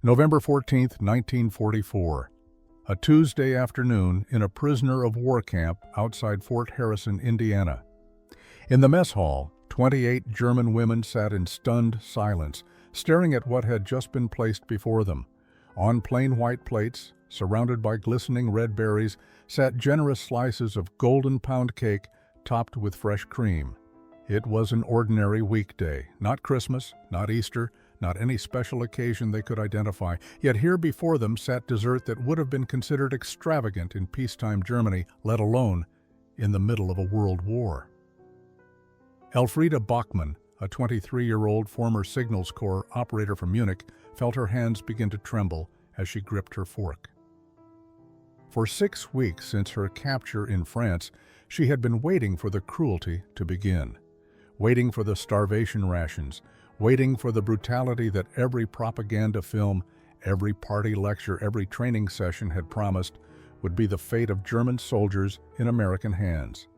November 14, 1944. A Tuesday afternoon in a prisoner of war camp outside Fort Harrison, Indiana. In the mess hall, 28 German women sat in stunned silence, staring at what had just been placed before them. On plain white plates, surrounded by glistening red berries, sat generous slices of golden pound cake topped with fresh cream. It was an ordinary weekday, not Christmas, not Easter, not any special occasion they could identify, yet here before them sat dessert that would have been considered extravagant in peacetime Germany, let alone in the middle of a world war. Elfriede Bachmann, a 23-year-old former Signals Corps operator from Munich, felt her hands begin to tremble as she gripped her fork. For 6 weeks since her capture in France, she had been waiting for the cruelty to begin, waiting for the starvation rations, waiting for the brutality that every propaganda film, every party lecture, every training session had promised would be the fate of German soldiers in American hands.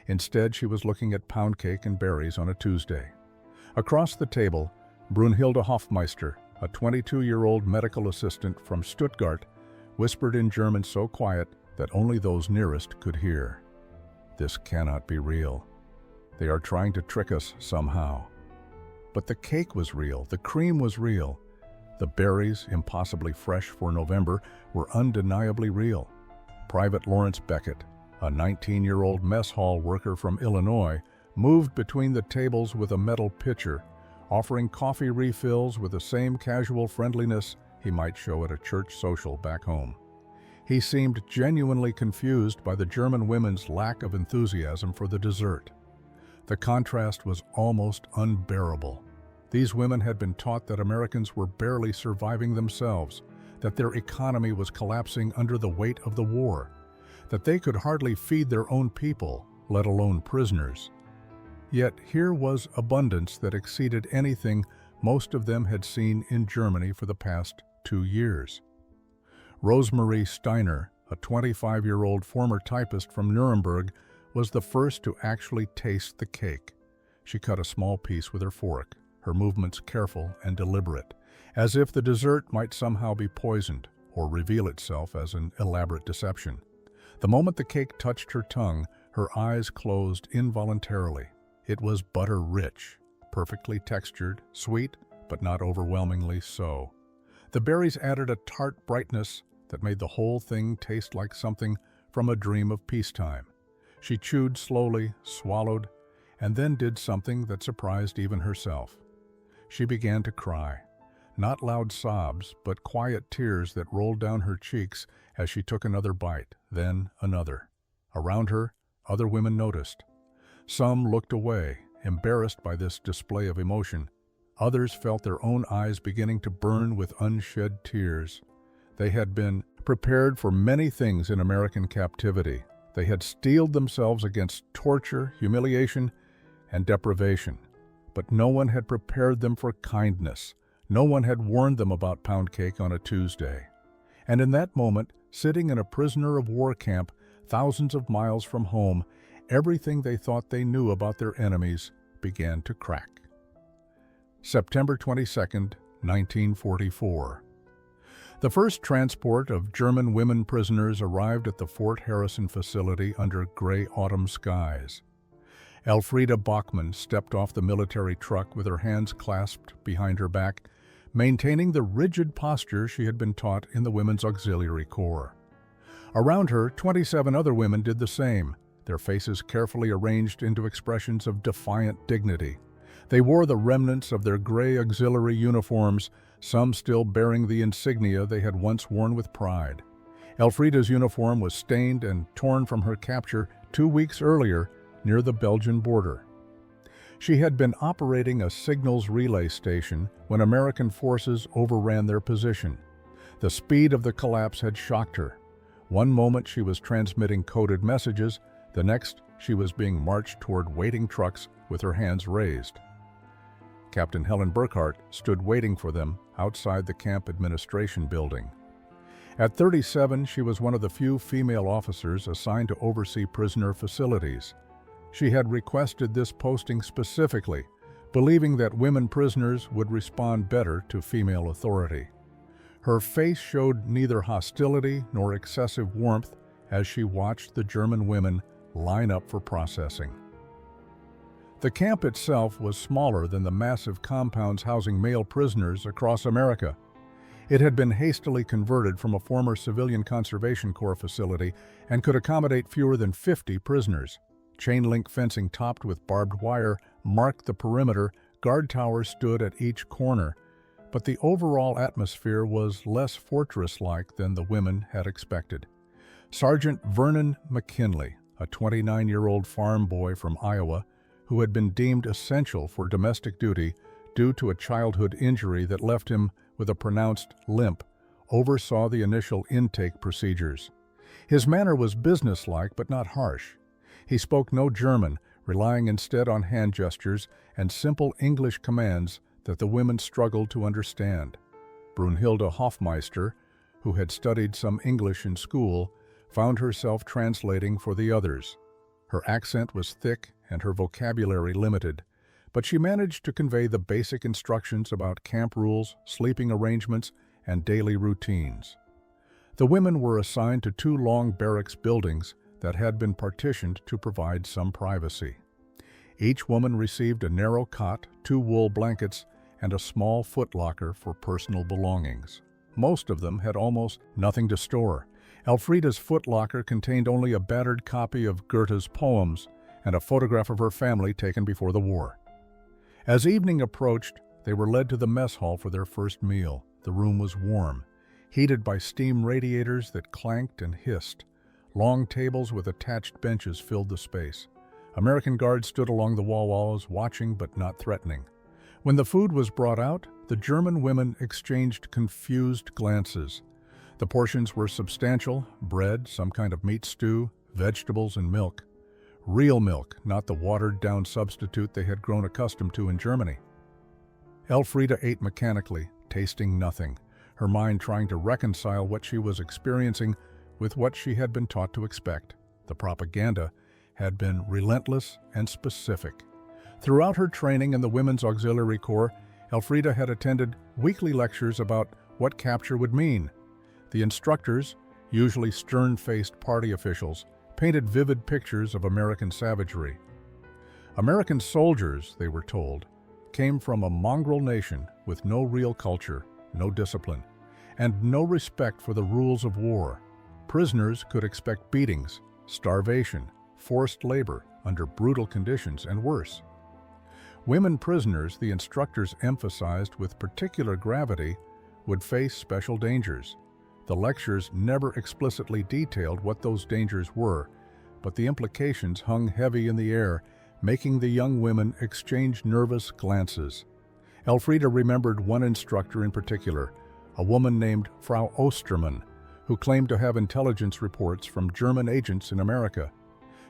Instead, she was looking at pound cake and berries on a Tuesday. Across the table, Brunhilde Hofmeister, a 22-year-old medical assistant from Stuttgart, whispered in German so quiet that only those nearest could hear. "This cannot be real. They are trying to trick us somehow." But the cake was real, the cream was real. The berries, impossibly fresh for November, were undeniably real. Private Lawrence Beckett, a 19-year-old mess hall worker from Illinois, moved between the tables with a metal pitcher, offering coffee refills with the same casual friendliness he might show at a church social back home. He seemed genuinely confused by the German women's lack of enthusiasm for the dessert. The contrast was almost unbearable. These women had been taught that Americans were barely surviving themselves, that their economy was collapsing under the weight of the war, that they could hardly feed their own people, let alone prisoners. Yet here was abundance that exceeded anything most of them had seen in Germany for the past 2 years. Rosemarie Steiner, a 25-year-old former typist from Nuremberg, was the first to actually taste the cake. She cut a small piece with her fork, her movements careful and deliberate, as if the dessert might somehow be poisoned or reveal itself as an elaborate deception. The moment the cake touched her tongue, her eyes closed involuntarily. It was butter-rich, perfectly textured, sweet, but not overwhelmingly so. The berries added a tart brightness that made the whole thing taste like something from a dream of peacetime. She chewed slowly, swallowed, and then did something that surprised even herself. She began to cry. Not loud sobs, but quiet tears that rolled down her cheeks as she took another bite, then another. Around her, other women noticed. Some looked away, embarrassed by this display of emotion. Others felt their own eyes beginning to burn with unshed tears. They had been prepared for many things in American captivity. They had steeled themselves against torture, humiliation, and deprivation. But no one had prepared them for kindness. No one had warned them about pound cake on a Tuesday. And in that moment, sitting in a prisoner of war camp, thousands of miles from home, everything they thought they knew about their enemies began to crack. September 22, 1944. The first transport of German women prisoners arrived at the Fort Harrison facility under gray autumn skies. Elfriede Bachmann stepped off the military truck with her hands clasped behind her back, maintaining the rigid posture she had been taught in the Women's Auxiliary Corps. Around her, 27 other women did the same, their faces carefully arranged into expressions of defiant dignity. They wore the remnants of their gray auxiliary uniforms, some still bearing the insignia they had once worn with pride. Elfriede's uniform was stained and torn from her capture 2 weeks earlier near the Belgian border. She had been operating a signals relay station when American forces overran their position. The speed of the collapse had shocked her. One moment she was transmitting coded messages, the next she was being marched toward waiting trucks with her hands raised. Captain Helen Burkhart stood waiting for them outside the camp administration building. At 37, she was one of the few female officers assigned to oversee prisoner facilities. She had requested this posting specifically, believing that women prisoners would respond better to female authority. Her face showed neither hostility nor excessive warmth as she watched the German women line up for processing. The camp itself was smaller than the massive compounds housing male prisoners across America. It had been hastily converted from a former Civilian Conservation Corps facility and could accommodate fewer than 50 prisoners. Chain-link fencing topped with barbed wire marked the perimeter. Guard towers stood at each corner, but the overall atmosphere was less fortress-like than the women had expected. Sergeant Vernon McKinley, a 29-year-old farm boy from Iowa, who had been deemed essential for domestic duty due to a childhood injury that left him with a pronounced limp, oversaw the initial intake procedures. His manner was businesslike but not harsh. He spoke no German, relying instead on hand gestures and simple English commands that the women struggled to understand. Brunhilde Hofmeister, who had studied some English in school, found herself translating for the others. Her accent was thick and her vocabulary limited, but she managed to convey the basic instructions about camp rules, sleeping arrangements, and daily routines. The women were assigned to 2 long barracks buildings that had been partitioned to provide some privacy. Each woman received a narrow cot, 2 wool blankets, and a small footlocker for personal belongings. Most of them had almost nothing to store. Elfriede's footlocker contained only a battered copy of Goethe's poems and a photograph of her family taken before the war. As evening approached, they were led to the mess hall for their first meal. The room was warm, heated by steam radiators that clanked and hissed. Long tables with attached benches filled the space. American guards stood along the walls, watching but not threatening. When the food was brought out, the German women exchanged confused glances. The portions were substantial: bread, some kind of meat stew, vegetables, and milk. Real milk, not the watered-down substitute they had grown accustomed to in Germany. Elfriede ate mechanically, tasting nothing, her mind trying to reconcile what she was experiencing with what she had been taught to expect. The propaganda had been relentless and specific. Throughout her training in the Women's Auxiliary Corps, Elfriede had attended weekly lectures about what capture would mean. The instructors, usually stern-faced party officials, painted vivid pictures of American savagery. American soldiers, they were told, came from a mongrel nation with no real culture, no discipline, and no respect for the rules of war. Prisoners could expect beatings, starvation, forced labor under brutal conditions, and worse. Women prisoners, the instructors emphasized with particular gravity, would face special dangers. The lectures never explicitly detailed what those dangers were, but the implications hung heavy in the air, making the young women exchange nervous glances. Elfriede remembered one instructor in particular, a woman named Frau Ostermann, who claimed to have intelligence reports from German agents in America.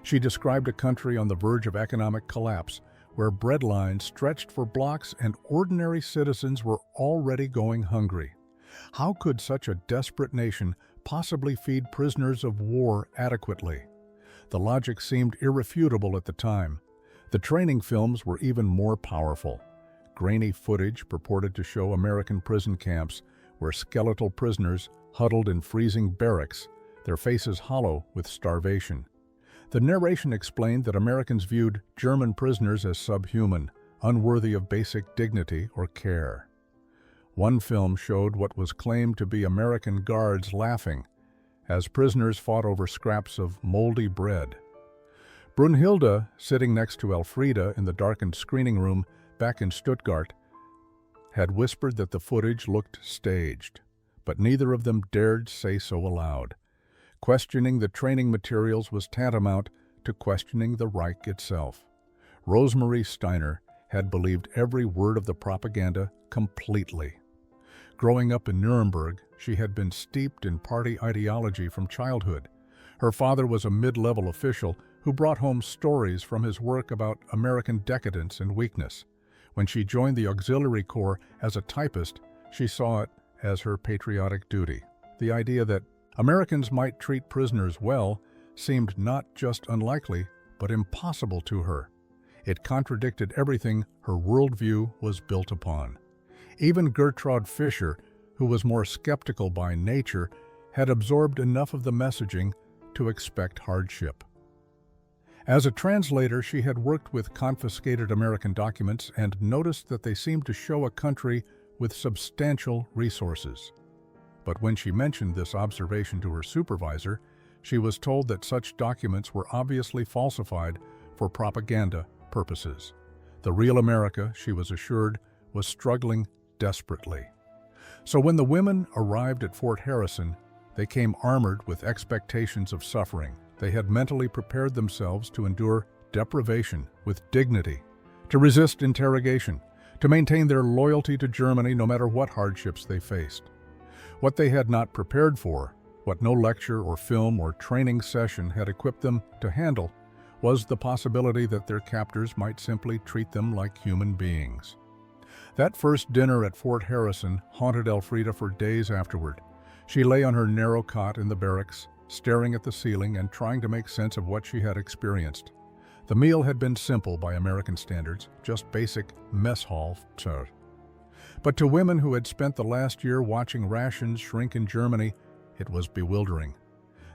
She described a country on the verge of economic collapse, where bread lines stretched for blocks and ordinary citizens were already going hungry. How could such a desperate nation possibly feed prisoners of war adequately? The logic seemed irrefutable at the time. The training films were even more powerful. Grainy footage purported to show American prison camps where skeletal prisoners huddled in freezing barracks, their faces hollow with starvation. The narration explained that Americans viewed German prisoners as subhuman, unworthy of basic dignity or care. One film showed what was claimed to be American guards laughing as prisoners fought over scraps of moldy bread. Brunhilde, sitting next to Elfriede in the darkened screening room back in Stuttgart, had whispered that the footage looked staged, but neither of them dared say so aloud. Questioning the training materials was tantamount to questioning the Reich itself. Rosemarie Steiner had believed every word of the propaganda completely. Growing up in Nuremberg, she had been steeped in party ideology from childhood. Her father was a mid-level official who brought home stories from his work about American decadence and weakness. When she joined the Auxiliary Corps as a typist, she saw it as her patriotic duty. The idea that Americans might treat prisoners well seemed not just unlikely, but impossible to her. It contradicted everything her worldview was built upon. Even Gertraud Fischer, who was more skeptical by nature, had absorbed enough of the messaging to expect hardship. As a translator, she had worked with confiscated American documents and noticed that they seemed to show a country with substantial resources. But when she mentioned this observation to her supervisor, she was told that such documents were obviously falsified for propaganda purposes. The real America, she was assured, was struggling desperately. So when the women arrived at Fort Harrison, they came armored with expectations of suffering. They had mentally prepared themselves to endure deprivation with dignity, to resist interrogation, to maintain their loyalty to Germany no matter what hardships they faced. What they had not prepared for, what no lecture or film or training session had equipped them to handle, was the possibility that their captors might simply treat them like human beings. That first dinner at Fort Harrison haunted Elfriede for days afterward. She lay on her narrow cot in the barracks, staring at the ceiling and trying to make sense of what she had experienced. The meal had been simple by American standards, just basic mess hall fare. But to women who had spent the last year watching rations shrink in Germany, it was bewildering.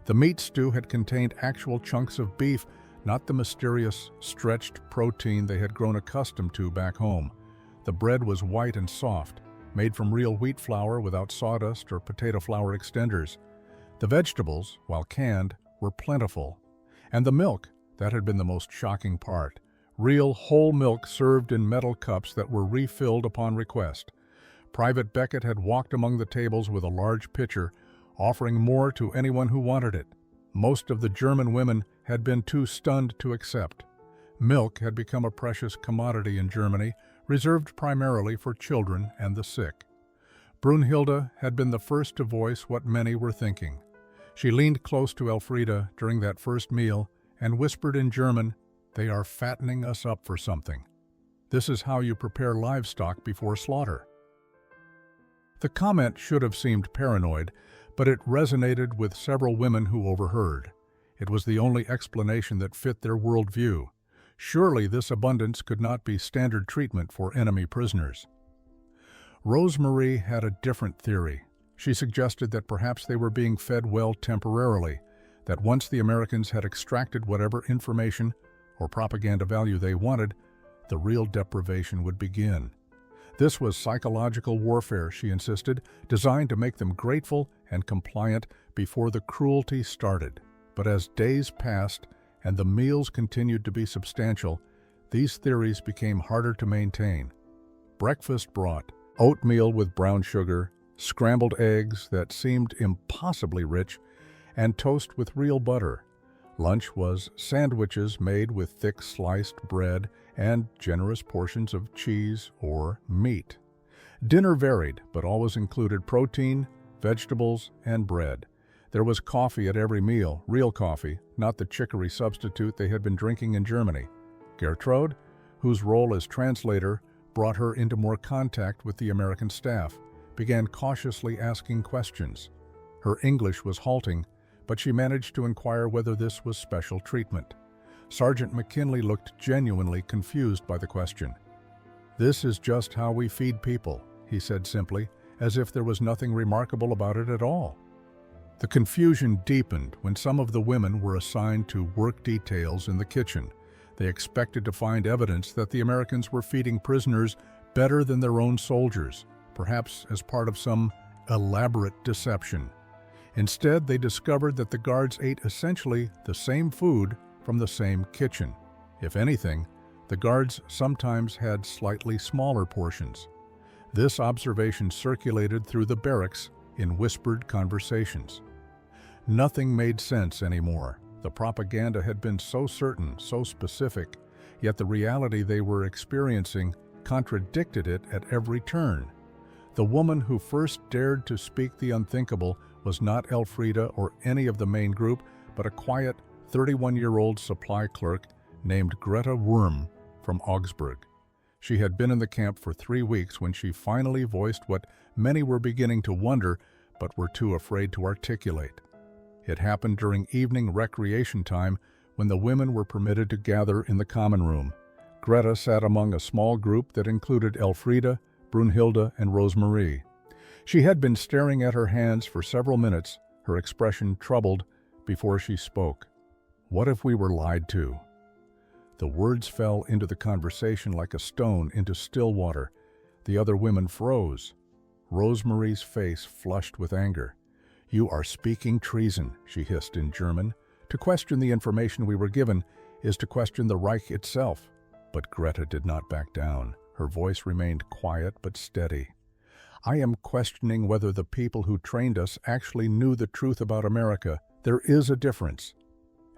The meat stew had contained actual chunks of beef, not the mysterious, stretched protein they had grown accustomed to back home. The bread was white and soft, made from real wheat flour without sawdust or potato flour extenders. The vegetables, while canned, were plentiful. And the milk, that had been the most shocking part. Real whole milk served in metal cups that were refilled upon request. Private Beckett had walked among the tables with a large pitcher, offering more to anyone who wanted it. Most of the German women had been too stunned to accept. Milk had become a precious commodity in Germany, reserved primarily for children and the sick. Brunhilde had been the first to voice what many were thinking. She leaned close to Elfriede during that first meal and whispered in German, "They are fattening us up for something. This is how you prepare livestock before slaughter." The comment should have seemed paranoid, but it resonated with several women who overheard. It was the only explanation that fit their worldview. Surely this abundance could not be standard treatment for enemy prisoners. Rosemarie had a different theory. She suggested that perhaps they were being fed well temporarily, that once the Americans had extracted whatever information or propaganda value they wanted, the real deprivation would begin. This was psychological warfare, she insisted, designed to make them grateful and compliant before the cruelty started. But as days passed and the meals continued to be substantial, these theories became harder to maintain. Breakfast brought oatmeal with brown sugar, scrambled eggs that seemed impossibly rich, and toast with real butter. Lunch was sandwiches made with thick sliced bread and generous portions of cheese or meat. Dinner varied, but always included protein, vegetables, and bread. There was coffee at every meal, real coffee, not the chicory substitute they had been drinking in Germany. Gertrude, whose role as translator brought her into more contact with the American staff, began cautiously asking questions. Her English was halting, but she managed to inquire whether this was special treatment. Sergeant McKinley looked genuinely confused by the question. "This is just how we feed people," he said simply, as if there was nothing remarkable about it at all. The confusion deepened when some of the women were assigned to work details in the kitchen. They expected to find evidence that the Americans were feeding prisoners better than their own soldiers, perhaps as part of some elaborate deception. Instead, they discovered that the guards ate essentially the same food from the same kitchen. If anything, the guards sometimes had slightly smaller portions. This observation circulated through the barracks in whispered conversations. Nothing made sense anymore. The propaganda had been so certain, so specific, yet the reality they were experiencing contradicted it at every turn. The woman who first dared to speak the unthinkable was not Elfriede or any of the main group, but a quiet 31-year-old supply clerk named Greta Wurm from Augsburg. She had been in the camp for 3 weeks when she finally voiced what many were beginning to wonder but were too afraid to articulate. It happened during evening recreation time when the women were permitted to gather in the common room. Greta sat among a small group that included Elfriede, Brunhilde, and Rosemarie. She had been staring at her hands for several minutes, her expression troubled, before she spoke. What if we were lied to? The words fell into the conversation like a stone into still water. The other women froze. Rosemary's face flushed with anger. "You are speaking treason," she hissed in German. "To question the information we were given is to question the Reich itself." But Greta did not back down. Her voice remained quiet but steady. "I am questioning whether the people who trained us actually knew the truth about America. There is a difference."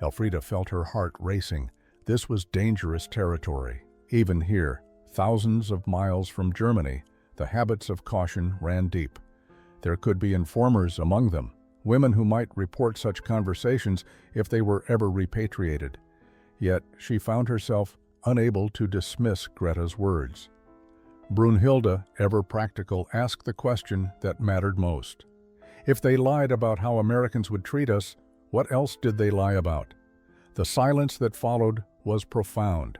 Elfriede felt her heart racing. This was dangerous territory. Even here, thousands of miles from Germany, the habits of caution ran deep. There could be informers among them, women who might report such conversations if they were ever repatriated. Yet she found herself unable to dismiss Greta's words. Brunhilde, ever practical, asked the question that mattered most. If they lied about how Americans would treat us, what else did they lie about? The silence that followed was profound.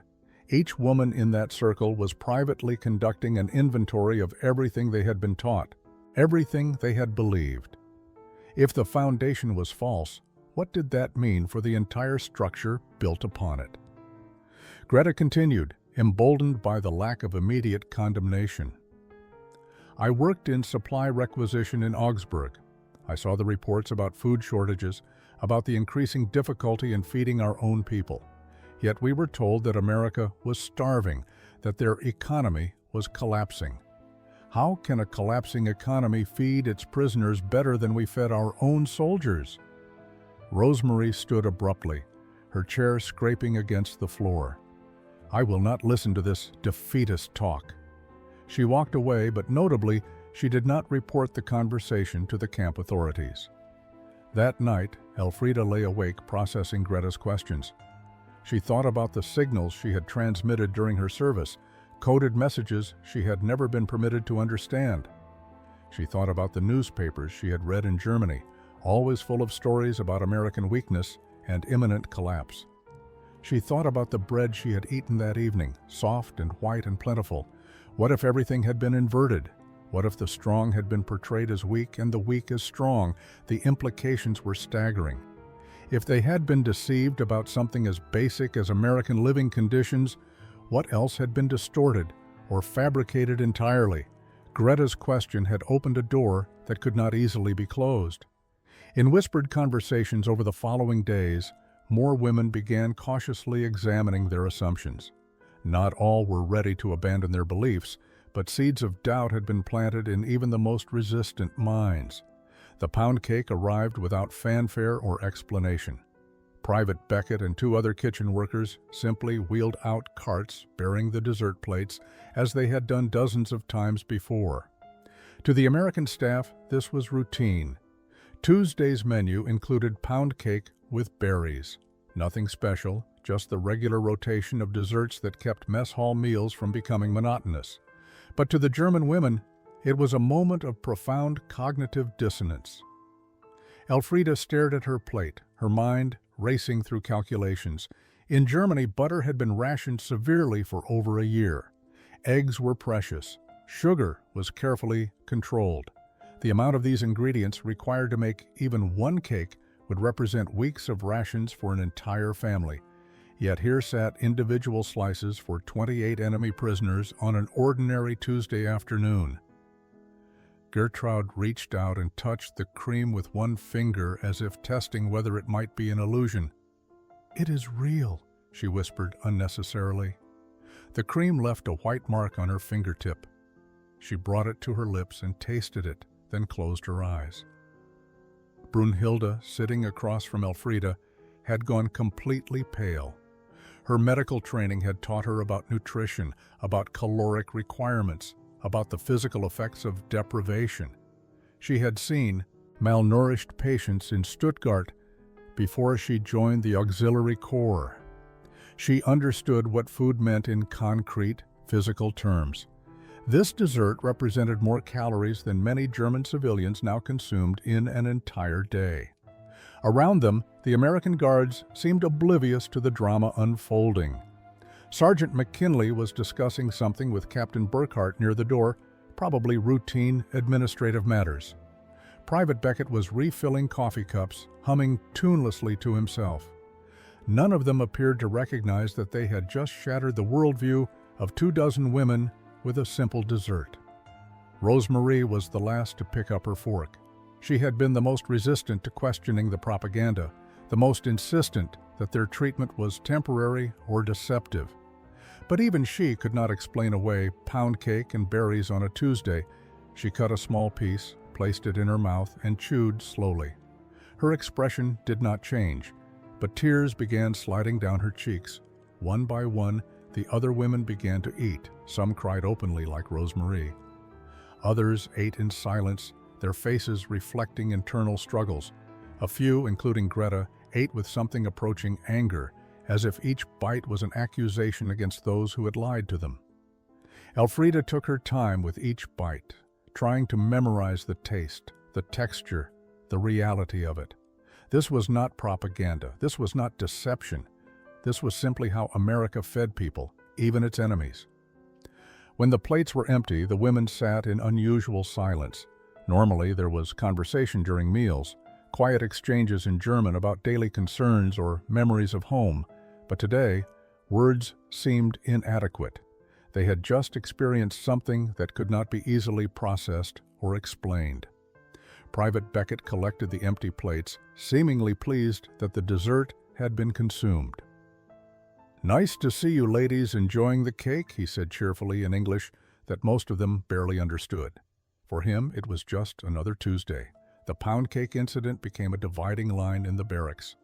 Each woman in that circle was privately conducting an inventory of everything they had been taught, everything they had believed. If the foundation was false, what did that mean for the entire structure built upon it? Greta continued, emboldened by the lack of immediate condemnation. "I worked in supply requisition in Augsburg. I saw the reports about food shortages, about the increasing difficulty in feeding our own people. Yet we were told that America was starving, that their economy was collapsing. How can a collapsing economy feed its prisoners better than we fed our own soldiers?" Rosemary stood abruptly, her chair scraping against the floor. "I will not listen to this defeatist talk." She walked away, but notably, she did not report the conversation to the camp authorities. That night, Elfriede lay awake processing Greta's questions. She thought about the signals she had transmitted during her service, coded messages she had never been permitted to understand. She thought about the newspapers she had read in Germany, always full of stories about American weakness and imminent collapse. She thought about the bread she had eaten that evening, soft and white and plentiful. What if everything had been inverted? What if the strong had been portrayed as weak and the weak as strong? The implications were staggering. If they had been deceived about something as basic as American living conditions, what else had been distorted or fabricated entirely? Greta's question had opened a door that could not easily be closed. In whispered conversations over the following days, more women began cautiously examining their assumptions. Not all were ready to abandon their beliefs, but seeds of doubt had been planted in even the most resistant minds. The pound cake arrived without fanfare or explanation. Private Beckett and 2 other kitchen workers simply wheeled out carts bearing the dessert plates, as they had done dozens of times before. To the American staff, this was routine. Tuesday's menu included pound cake with berries. Nothing special, just the regular rotation of desserts that kept mess hall meals from becoming monotonous. But to the German women, it was a moment of profound cognitive dissonance. Elfriede stared at her plate, her mind racing through calculations. In Germany, butter had been rationed severely for over a year. Eggs were precious. Sugar was carefully controlled. The amount of these ingredients required to make even one cake would represent weeks of rations for an entire family. Yet here sat individual slices for 28 enemy prisoners on an ordinary Tuesday afternoon. Gertrude reached out and touched the cream with one finger as if testing whether it might be an illusion. "It is real," she whispered unnecessarily. The cream left a white mark on her fingertip. She brought it to her lips and tasted it, then closed her eyes. Brunhilde, sitting across from Elfriede, had gone completely pale. Her medical training had taught her about nutrition, about caloric requirements, about the physical effects of deprivation. She had seen malnourished patients in Stuttgart before she joined the Auxiliary Corps. She understood what food meant in concrete, physical terms. This dessert represented more calories than many German civilians now consumed in an entire day. Around them, the American guards seemed oblivious to the drama unfolding. Sergeant McKinley was discussing something with Captain Burkhart near the door, probably routine administrative matters. Private Beckett was refilling coffee cups, humming tunelessly to himself. None of them appeared to recognize that they had just shattered the worldview of 24 women with a simple dessert. Rosemarie was the last to pick up her fork. She had been the most resistant to questioning the propaganda, the most insistent that their treatment was temporary or deceptive. But even she could not explain away pound cake and berries on a Tuesday. She cut a small piece, placed it in her mouth, and chewed slowly. Her expression did not change, but tears began sliding down her cheeks. One by one, the other women began to eat. Some cried openly like Rosemarie. Others ate in silence, their faces reflecting internal struggles. A few, including Greta, ate with something approaching anger, as if each bite was an accusation against those who had lied to them. Elfriede took her time with each bite, trying to memorize the taste, the texture, the reality of it. This was not propaganda. This was not deception. This was simply how America fed people, even its enemies. When the plates were empty, the women sat in unusual silence. Normally, there was conversation during meals, quiet exchanges in German about daily concerns or memories of home, but today, words seemed inadequate. They had just experienced something that could not be easily processed or explained. Private Beckett collected the empty plates, seemingly pleased that the dessert had been consumed. "Nice to see you ladies enjoying the cake," he said cheerfully in English that most of them barely understood. For him, it was just another Tuesday. The pound cake incident became a dividing line in the barracks.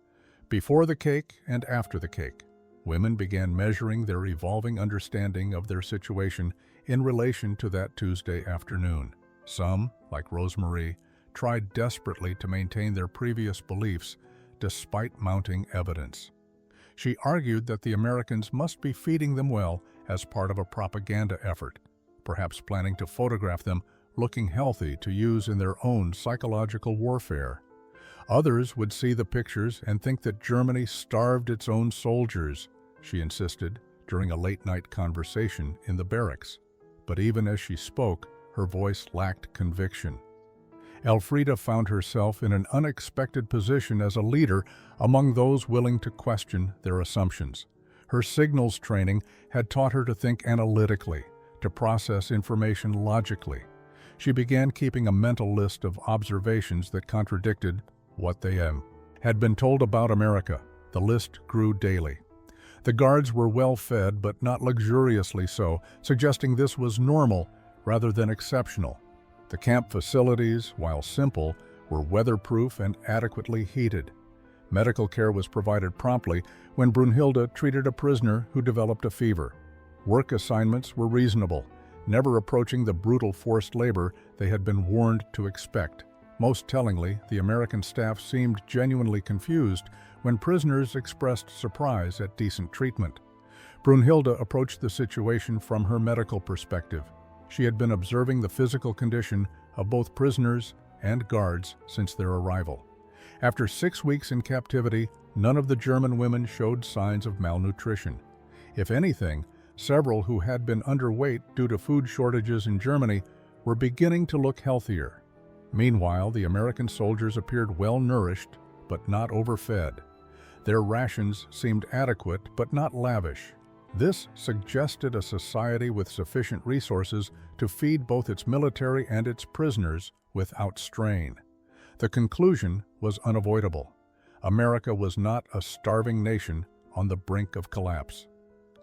Before the cake and after the cake, women began measuring their evolving understanding of their situation in relation to that Tuesday afternoon. Some, like Rosemarie, tried desperately to maintain their previous beliefs despite mounting evidence. She argued that the Americans must be feeding them well as part of a propaganda effort, perhaps planning to photograph them looking healthy to use in their own psychological warfare. Others would see the pictures and think that Germany starved its own soldiers, she insisted during a late-night conversation in the barracks. But even as she spoke, her voice lacked conviction. Elfriede found herself in an unexpected position as a leader among those willing to question their assumptions. Her signals training had taught her to think analytically, to process information logically. She began keeping a mental list of observations that contradicted what they had been told about America. The list grew daily. The guards were well-fed, but not luxuriously so, suggesting this was normal rather than exceptional. The camp facilities, while simple, were weatherproof and adequately heated. Medical care was provided promptly when Brunhilde treated a prisoner who developed a fever. Work assignments were reasonable, never approaching the brutal forced labor they had been warned to expect. Most tellingly, the American staff seemed genuinely confused when prisoners expressed surprise at decent treatment. Brunhilde approached the situation from her medical perspective. She had been observing the physical condition of both prisoners and guards since their arrival. After 6 weeks in captivity, none of the German women showed signs of malnutrition. If anything, several who had been underweight due to food shortages in Germany were beginning to look healthier. Meanwhile, the American soldiers appeared well-nourished, but not overfed. Their rations seemed adequate, but not lavish. This suggested a society with sufficient resources to feed both its military and its prisoners without strain. The conclusion was unavoidable. America was not a starving nation on the brink of collapse.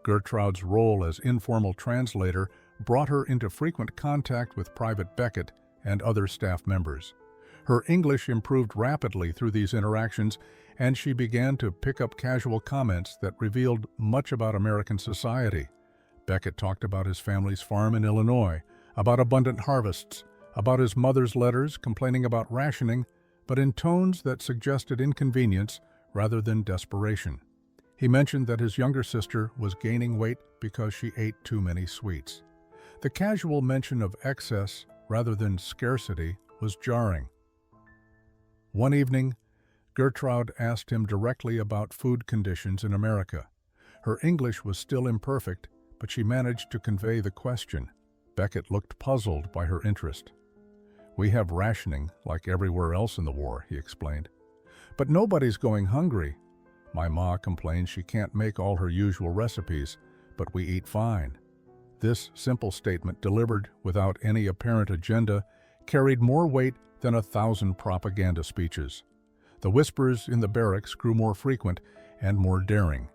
Gertrude's role as informal translator brought her into frequent contact with Private Beckett and other staff members. Her English improved rapidly through these interactions, and she began to pick up casual comments that revealed much about American society. Beckett talked about his family's farm in Illinois, about abundant harvests, about his mother's letters complaining about rationing, but in tones that suggested inconvenience rather than desperation. He mentioned that his younger sister was gaining weight because she ate too many sweets. The casual mention of excess rather than scarcity was jarring. One evening, Gertrude asked him directly about food conditions in America. Her English was still imperfect, but she managed to convey the question. Beckett looked puzzled by her interest. "We have rationing, like everywhere else in the war," he explained. "But nobody's going hungry. My ma complains she can't make all her usual recipes, but we eat fine." This simple statement, delivered without any apparent agenda, carried more weight than 1,000 propaganda speeches. The whispers in the barracks grew more frequent and more daring.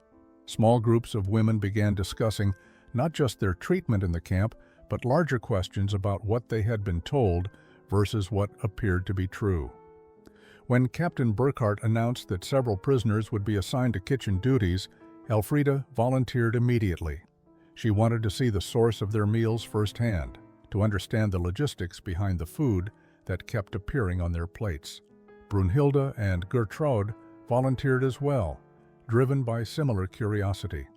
Small groups of women began discussing not just their treatment in the camp, but larger questions about what they had been told versus what appeared to be true. When Captain Burkhart announced that several prisoners would be assigned to kitchen duties, Elfriede volunteered immediately. She wanted to see the source of their meals firsthand, to understand the logistics behind the food that kept appearing on their plates. Brunhilde and Gertrude volunteered as well, driven by similar curiosity.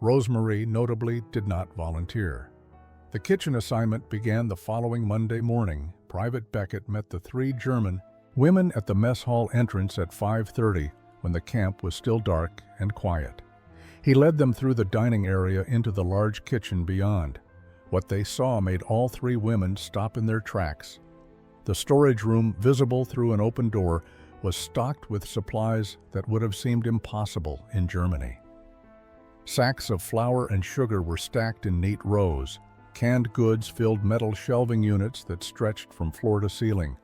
Rosemarie notably did not volunteer. The kitchen assignment began the following Monday morning. Private Beckett met the 3 German women at the mess hall entrance at 5:30 when the camp was still dark and quiet. He led them through the dining area into the large kitchen beyond. What they saw made all 3 women stop in their tracks. The storage room, visible through an open door, was stocked with supplies that would have seemed impossible in Germany. Sacks of flour and sugar were stacked in neat rows. Canned goods filled metal shelving units that stretched from floor to ceiling.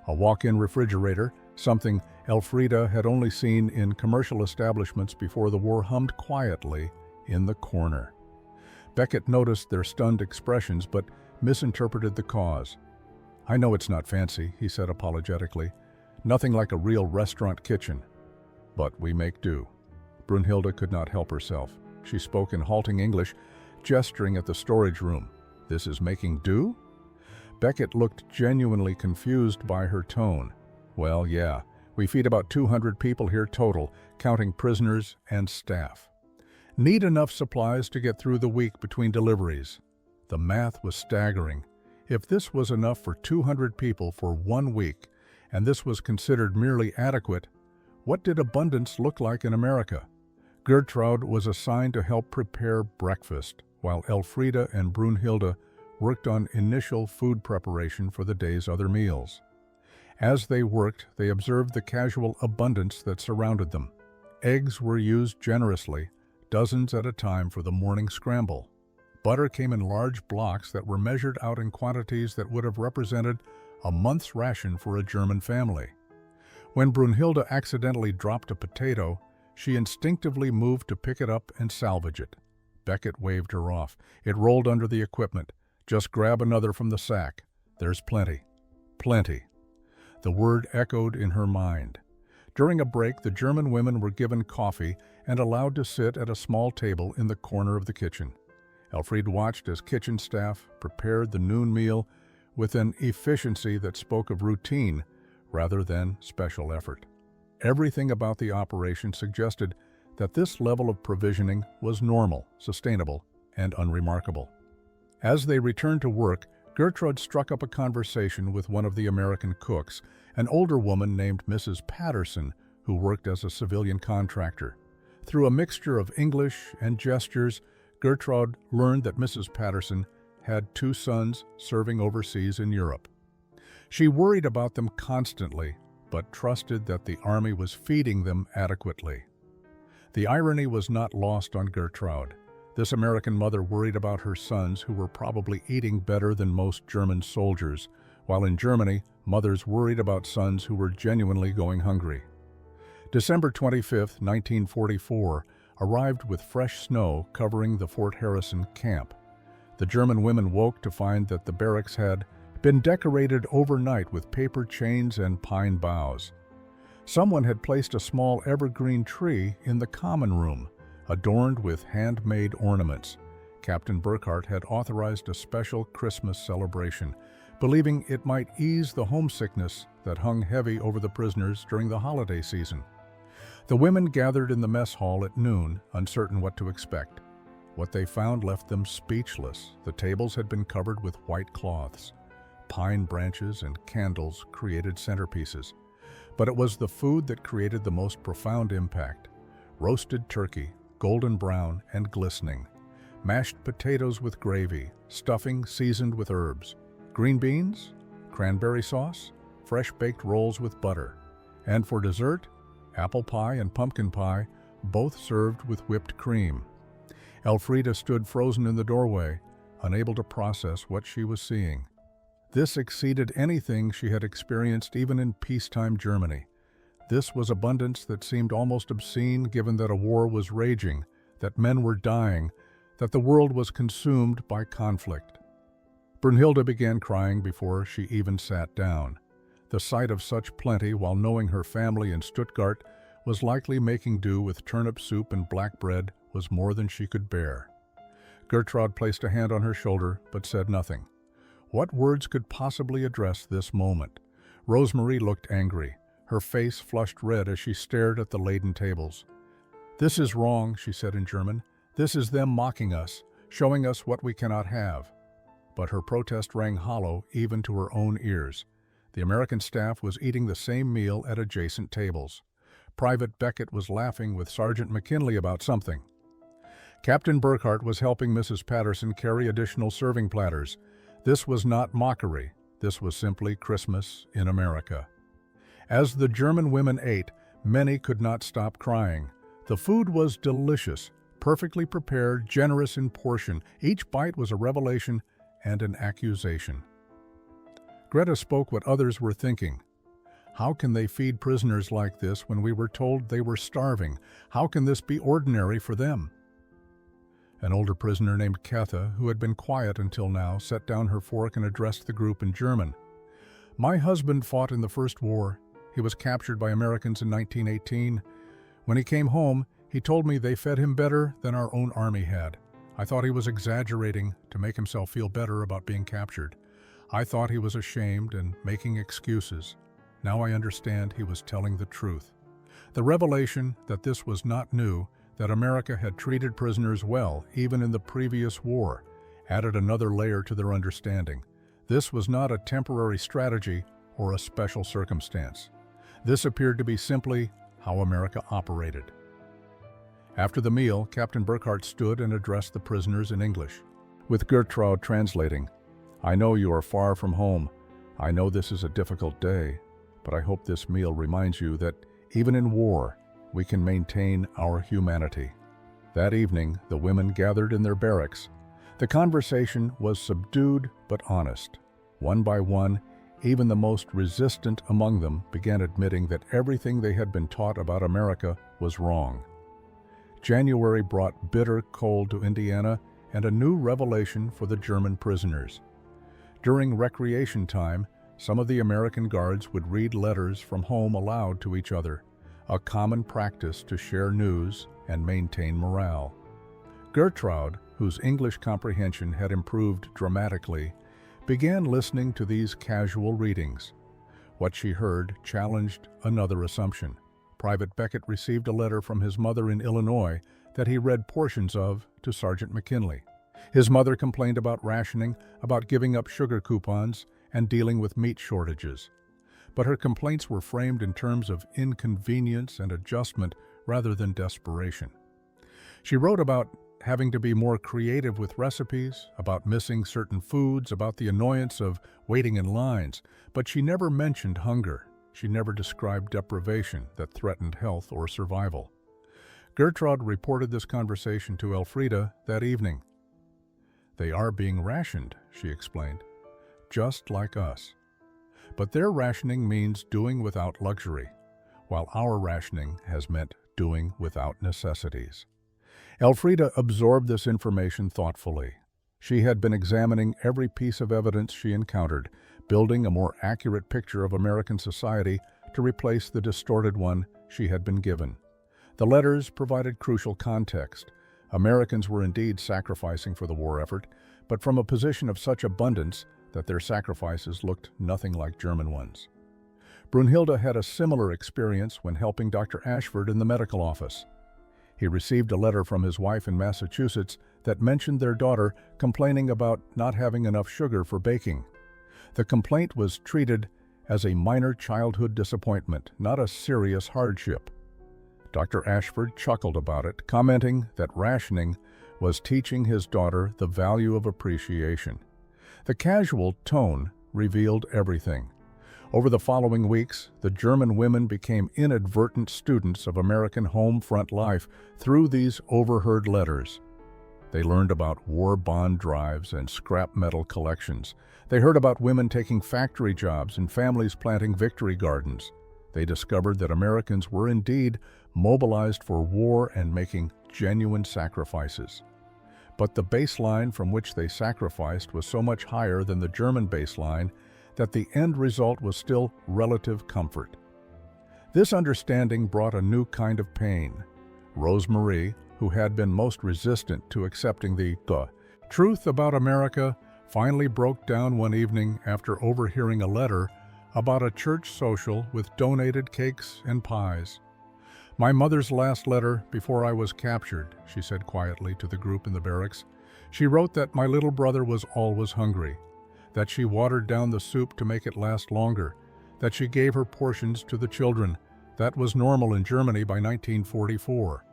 A walk-in refrigerator, something Elfriede had only seen in commercial establishments before the war, hummed quietly in the corner. Beckett noticed their stunned expressions but misinterpreted the cause. "I know it's not fancy," he said apologetically. "Nothing like a real restaurant kitchen. But we make do." Brunhilde could not help herself. She spoke in halting English, gesturing at the storage room. "This is making do?" Beckett looked genuinely confused by her tone. "Well, yeah, we feed about 200 people here total, counting prisoners and staff. Need enough supplies to get through the week between deliveries." The math was staggering. If this was enough for 200 people for 1 week, and this was considered merely adequate, what did abundance look like in America? Gertrude was assigned to help prepare breakfast, while Elfriede and Brunhilde worked on initial food preparation for the day's other meals. As they worked, they observed the casual abundance that surrounded them. Eggs were used generously, dozens at a time for the morning scramble. Butter came in large blocks that were measured out in quantities that would have represented a month's ration for a German family. When Brunhilde accidentally dropped a potato, she instinctively moved to pick it up and salvage it. Beckett waved her off. "It rolled under the equipment. Just grab another from the sack. There's plenty." Plenty. The word echoed in her mind. During a break, the German women were given coffee and allowed to sit at a small table in the corner of the kitchen. Elfriede watched as kitchen staff prepared the noon meal with an efficiency that spoke of routine rather than special effort. Everything about the operation suggested that this level of provisioning was normal, sustainable, and unremarkable. As they returned to work, Gertrude struck up a conversation with one of the American cooks, an older woman named Mrs. Patterson, who worked as a civilian contractor. Through a mixture of English and gestures, Gertrude learned that Mrs. Patterson had 2 sons serving overseas in Europe. She worried about them constantly, but trusted that the army was feeding them adequately. The irony was not lost on Gertrude. This American mother worried about her sons, who were probably eating better than most German soldiers, while in Germany, mothers worried about sons who were genuinely going hungry. December 25, 1944, arrived with fresh snow covering the Fort Harrison camp. The German women woke to find that the barracks had been decorated overnight with paper chains and pine boughs. Someone had placed a small evergreen tree in the common room, adorned with handmade ornaments. Captain Burkhart had authorized a special Christmas celebration, believing it might ease the homesickness that hung heavy over the prisoners during the holiday season. The women gathered in the mess hall at noon, uncertain what to expect. What they found left them speechless. The tables had been covered with white cloths. Pine branches and candles created centerpieces. But it was the food that created the most profound impact. Roasted turkey, golden brown and glistening. mashed potatoes with gravy, stuffing seasoned with herbs, green beans, cranberry sauce, fresh baked rolls with butter, and for dessert, apple pie and pumpkin pie, both served with whipped cream. Elfriede stood frozen in the doorway, unable to process what she was seeing. This exceeded anything she had experienced even in peacetime Germany. This was abundance that seemed almost obscene given that a war was raging, that men were dying, that the world was consumed by conflict. Brunhilde began crying before she even sat down. The sight of such plenty while knowing her family in Stuttgart was likely making do with turnip soup and black bread was more than she could bear. Gertrude placed a hand on her shoulder but said nothing. What words could possibly address this moment? Rosemarie looked angry. Her face flushed red as she stared at the laden tables. "This is wrong," she said in German. "This is them mocking us, showing us what we cannot have." But her protest rang hollow even to her own ears. The American staff was eating the same meal at adjacent tables. Private Beckett was laughing with Sergeant McKinley about something. Captain Burkhart was helping Mrs. Patterson carry additional serving platters. This was not mockery. This was simply Christmas in America. As the German women ate, many could not stop crying. The food was delicious, perfectly prepared, generous in portion. Each bite was a revelation and an accusation. Greta spoke what others were thinking. How can they feed prisoners like this when we were told they were starving? How can this be ordinary for them? An older prisoner named Katha, who had been quiet until now, set down her fork and addressed the group in German. "My husband fought in the First War. He was captured by Americans in 1918. When he came home, he told me they fed him better than our own army had. I thought he was exaggerating to make himself feel better about being captured. I thought he was ashamed and making excuses. Now I understand he was telling the truth." The revelation that this was not new, that America had treated prisoners well even in the previous war, added another layer to their understanding. This was not a temporary strategy or a special circumstance. This appeared to be simply how America operated. After the meal, Captain Burkhart stood and addressed the prisoners in English, with Gertrude translating. "I know you are far from home. I know this is a difficult day, but I hope this meal reminds you that even in war, we can maintain our humanity." That evening, the women gathered in their barracks. The conversation was subdued but honest. One by one, even the most resistant among them began admitting that everything they had been taught about America was wrong. January brought bitter cold to Indiana and a new revelation for the German prisoners. During recreation time, some of the American guards would read letters from home aloud to each other, a common practice to share news and maintain morale. Gertrude, whose English comprehension had improved dramatically, began listening to these casual readings. What she heard challenged another assumption. Private Beckett received a letter from his mother in Illinois that he read portions of to Sergeant McKinley. His mother complained about rationing, about giving up sugar coupons, and dealing with meat shortages. But her complaints were framed in terms of inconvenience and adjustment rather than desperation. She wrote about having to be more creative with recipes, about missing certain foods, about the annoyance of waiting in lines, but she never mentioned hunger. She never described deprivation that threatened health or survival. Gertrude reported this conversation to Elfriede that evening. "They are being rationed," she explained, "just like us. But their rationing means doing without luxury, while our rationing has meant doing without necessities." Elfriede absorbed this information thoughtfully. She had been examining every piece of evidence she encountered, building a more accurate picture of American society to replace the distorted one she had been given. The letters provided crucial context. Americans were indeed sacrificing for the war effort, but from a position of such abundance that their sacrifices looked nothing like German ones. Brunhilde had a similar experience when helping Dr. Ashford in the medical office. He received a letter from his wife in Massachusetts that mentioned their daughter complaining about not having enough sugar for baking. The complaint was treated as a minor childhood disappointment, not a serious hardship. Dr. Ashford chuckled about it, commenting that rationing was teaching his daughter the value of appreciation. The casual tone revealed everything. Over the following weeks, the German women became inadvertent students of American home front life through these overheard letters. They learned about war bond drives and scrap metal collections. They heard about women taking factory jobs and families planting victory gardens. They discovered that Americans were indeed mobilized for war and making genuine sacrifices. But the baseline from which they sacrificed was so much higher than the German baseline that the end result was still relative comfort. This understanding brought a new kind of pain. Rosemarie, who had been most resistant to accepting the truth about America, finally broke down one evening after overhearing a letter about a church social with donated cakes and pies. "My mother's last letter before I was captured," she said quietly to the group in the barracks. "She wrote that my little brother was always hungry, that she watered down the soup to make it last longer, that she gave her portions to the children. That was normal in Germany by 1944.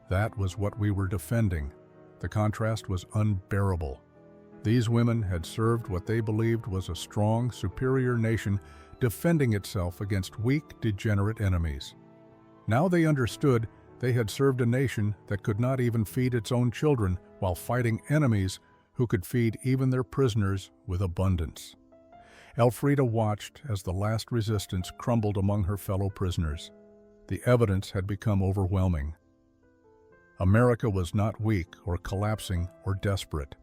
That was what we were defending." The contrast was unbearable. These women had served what they believed was a strong, superior nation defending itself against weak, degenerate enemies. Now they understood they had served a nation that could not even feed its own children while fighting enemies who could feed even their prisoners with abundance. Elfriede watched as the last resistance crumbled among her fellow prisoners. The evidence had become overwhelming. America was not weak or collapsing or desperate.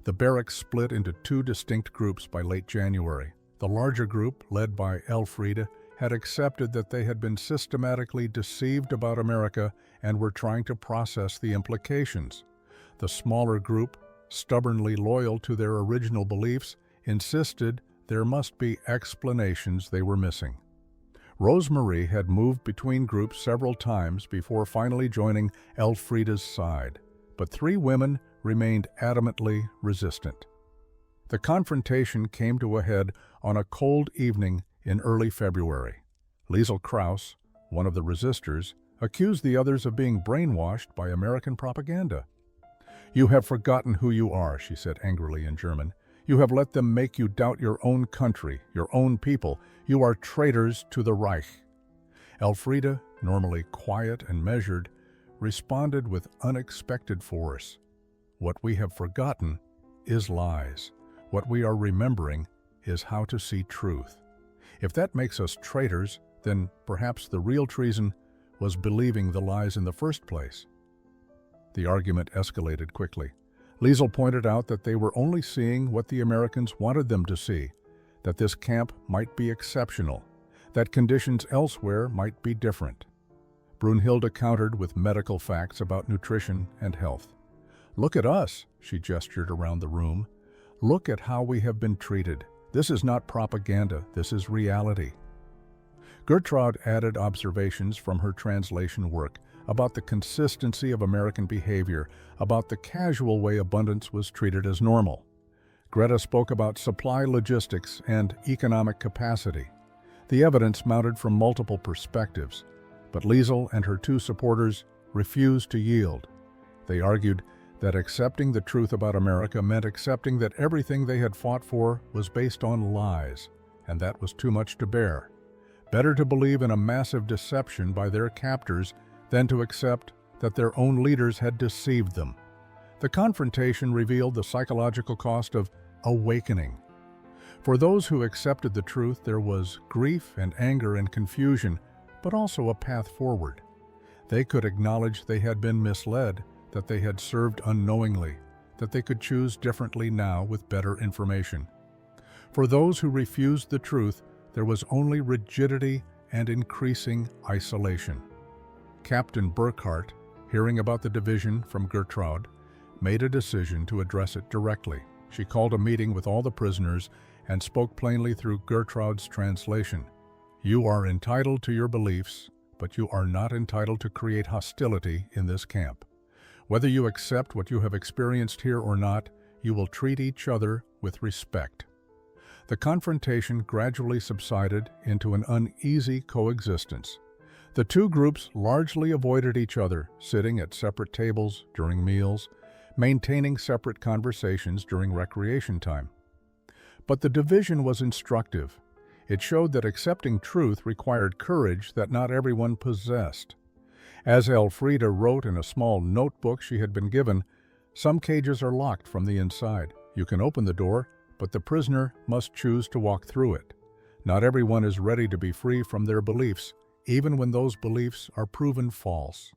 The barracks split into two distinct groups by late January. The larger group, led by Elfriede, had accepted that they had been systematically deceived about America and were trying to process the implications. The smaller group, stubbornly loyal to their original beliefs, insisted there must be explanations they were missing. Rosemarie had moved between groups several times before finally joining Elfriede's side, but three women remained adamantly resistant. The confrontation came to a head on a cold evening in early February. Liesel Krauss, one of the resistors, accused the others of being brainwashed by American propaganda. "You have forgotten who you are," she said angrily in German. "You have let them make you doubt your own country, your own people. You are traitors to the Reich." Elfriede, normally quiet and measured, responded with unexpected force. "What we have forgotten is lies. What we are remembering is how to see truth. If that makes us traitors, then perhaps the real treason was believing the lies in the first place." The argument escalated quickly. Liesel pointed out that they were only seeing what the Americans wanted them to see, that this camp might be exceptional, that conditions elsewhere might be different. Brunhilde countered with medical facts about nutrition and health. "Look at us," she gestured around the room. "Look at how we have been treated. This is not propaganda, this is reality." Gertrude added observations from her translation work about the consistency of American behavior, about the casual way abundance was treated as normal. Greta spoke about supply logistics and economic capacity. The evidence mounted from multiple perspectives, but Liesel and her two supporters refused to yield. They argued that accepting the truth about America meant accepting that everything they had fought for was based on lies, and that was too much to bear. Better to believe in a massive deception by their captors than to accept that their own leaders had deceived them. The confrontation revealed the psychological cost of awakening. For those who accepted the truth, there was grief and anger and confusion, but also a path forward. They could acknowledge they had been misled, that they had served unknowingly, that they could choose differently now with better information. For those who refused the truth, there was only rigidity and increasing isolation. Captain Burkhardt, hearing about the division from Gertrude, made a decision to address it directly. She called a meeting with all the prisoners and spoke plainly through Gertrude's translation. "You are entitled to your beliefs, but you are not entitled to create hostility in this camp. Whether you accept what you have experienced here or not, you will treat each other with respect." The confrontation gradually subsided into an uneasy coexistence. The two groups largely avoided each other, sitting at separate tables during meals. maintaining separate conversations during recreation time. But the division was instructive. It showed that accepting truth required courage that not everyone possessed. As Elfriede wrote in a small notebook she had been given, some cages are locked from the inside. You can open the door, but the prisoner must choose to walk through it. Not everyone is ready to be free from their beliefs, even when those beliefs are proven false.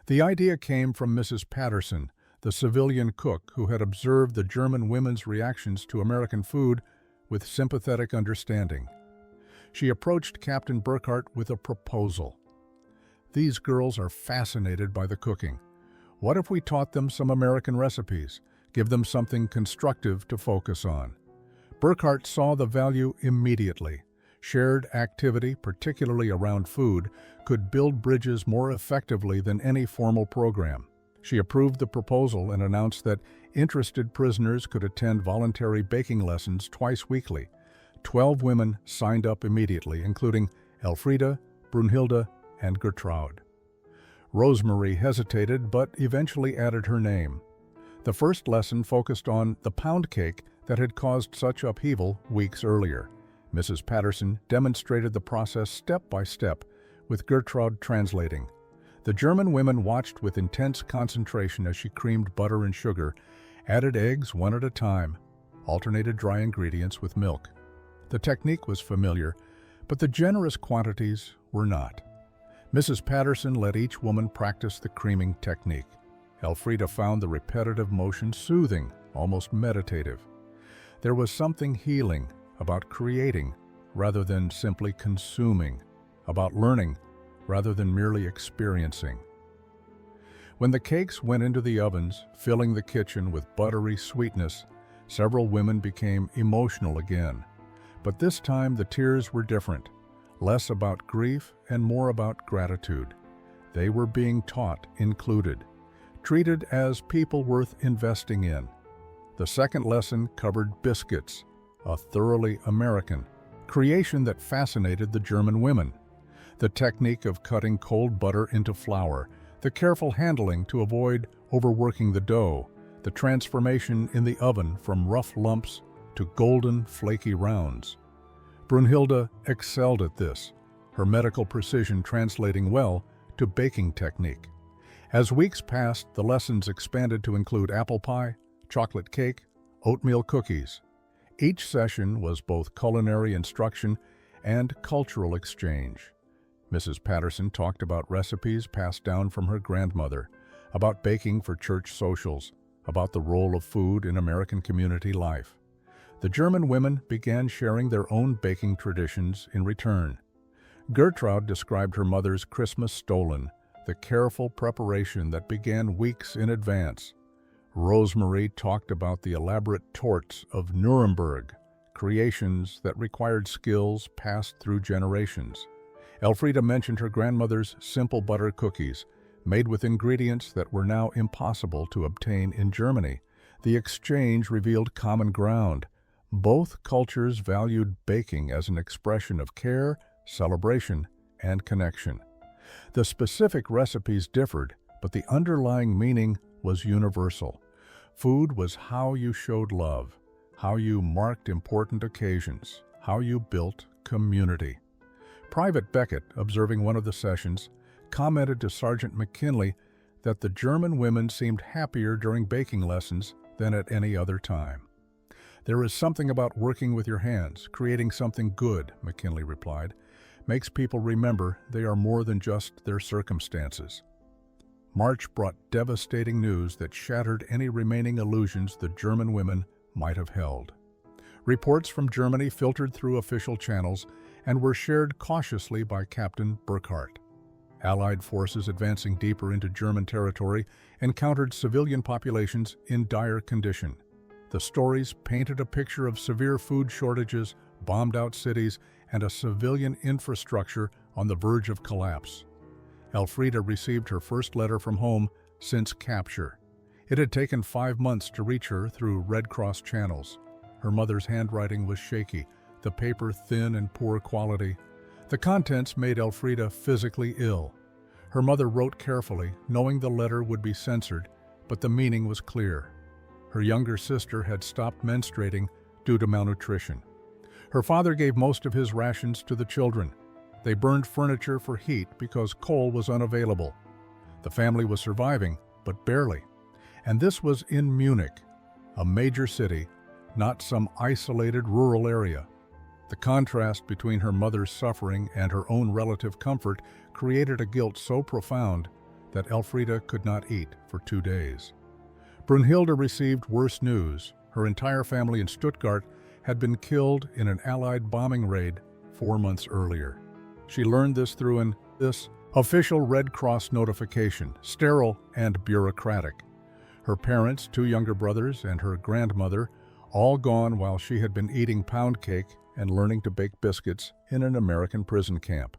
The idea came from Mrs. Patterson, the civilian cook who had observed the German women's reactions to American food with sympathetic understanding. She approached Captain Burkhart with a proposal. These girls are fascinated by the cooking. What if we taught them some American recipes, give them something constructive to focus on? Burkhart saw the value immediately. Shared activity, particularly around food, could build bridges more effectively than any formal program. She approved the proposal and announced that interested prisoners could attend voluntary baking lessons twice weekly. 12 women signed up immediately, including Elfriede, Brunhilde, and Gertrude. Rosemary hesitated but eventually added her name. The first lesson focused on the pound cake that had caused such upheaval weeks earlier. Mrs. Patterson demonstrated the process step by step, with Gertrude translating. The German women watched with intense concentration as she creamed butter and sugar, added eggs one at a time, alternated dry ingredients with milk. The technique was familiar, but the generous quantities were not. Mrs. Patterson let each woman practice the creaming technique. Elfriede found the repetitive motion soothing, almost meditative. There was something healing about creating rather than simply consuming, about learning rather than merely experiencing. When the cakes went into the ovens, filling the kitchen with buttery sweetness, several women became emotional again. But this time the tears were different, less about grief and more about gratitude. They were being taught, included, treated as people worth investing in. The second lesson covered biscuits, a thoroughly American creation that fascinated the German women. The technique of cutting cold butter into flour, the careful handling to avoid overworking the dough, the transformation in the oven from rough lumps to golden, flaky rounds. Brunhilde excelled at this, her medical precision translating well to baking technique. As weeks passed, the lessons expanded to include apple pie, chocolate cake, oatmeal cookies. Each session was both culinary instruction and cultural exchange. Mrs. Patterson talked about recipes passed down from her grandmother, about baking for church socials, about the role of food in American community life. The German women began sharing their own baking traditions in return. Gertrude described her mother's Christmas stollen, the careful preparation that began weeks in advance. Rosemary talked about the elaborate torts of Nuremberg, creations that required skills passed through generations. Elfriede mentioned her grandmother's simple butter cookies, made with ingredients that were now impossible to obtain in Germany. The exchange revealed common ground. Both cultures valued baking as an expression of care, celebration, and connection. The specific recipes differed, but the underlying meaning was universal. Food was how you showed love, how you marked important occasions, how you built community. Private Beckett, observing one of the sessions, commented to Sergeant McKinley that the German women seemed happier during baking lessons than at any other time. "There is something about working with your hands, creating something good," McKinley replied. "Makes people remember they are more than just their circumstances." March brought devastating news that shattered any remaining illusions the German women might have held. Reports from Germany filtered through official channels and were shared cautiously by Captain Burkhart. Allied forces advancing deeper into German territory encountered civilian populations in dire condition. The stories painted a picture of severe food shortages, bombed-out cities, and a civilian infrastructure on the verge of collapse. Elfriede received her first letter from home since capture. It had taken 5 months to reach her through Red Cross channels. Her mother's handwriting was shaky, the paper thin and poor quality. The contents made Elfriede physically ill. Her mother wrote carefully, knowing the letter would be censored, but the meaning was clear. Her younger sister had stopped menstruating due to malnutrition. Her father gave most of his rations to the children. They burned furniture for heat because coal was unavailable. The family was surviving, but barely. And this was in Munich, a major city, not some isolated rural area. The contrast between her mother's suffering and her own relative comfort created a guilt so profound that Elfriede could not eat for 2 days. Brunhilde received worse news. Her entire family in Stuttgart had been killed in an Allied bombing raid 4 months earlier. She learned this through an official Red Cross notification, sterile and bureaucratic. Her parents, 2 younger brothers, and her grandmother, all gone while she had been eating pound cake and learning to bake biscuits in an American prison camp.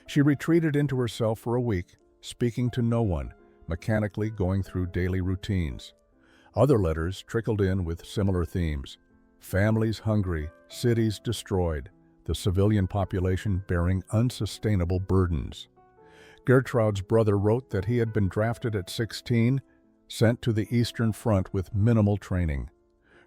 She retreated into herself for a week, speaking to no one, mechanically going through daily routines. Other letters trickled in with similar themes. Families hungry, cities destroyed, the civilian population bearing unsustainable burdens. Gertraud's brother wrote that he had been drafted at 16, sent to the Eastern Front with minimal training.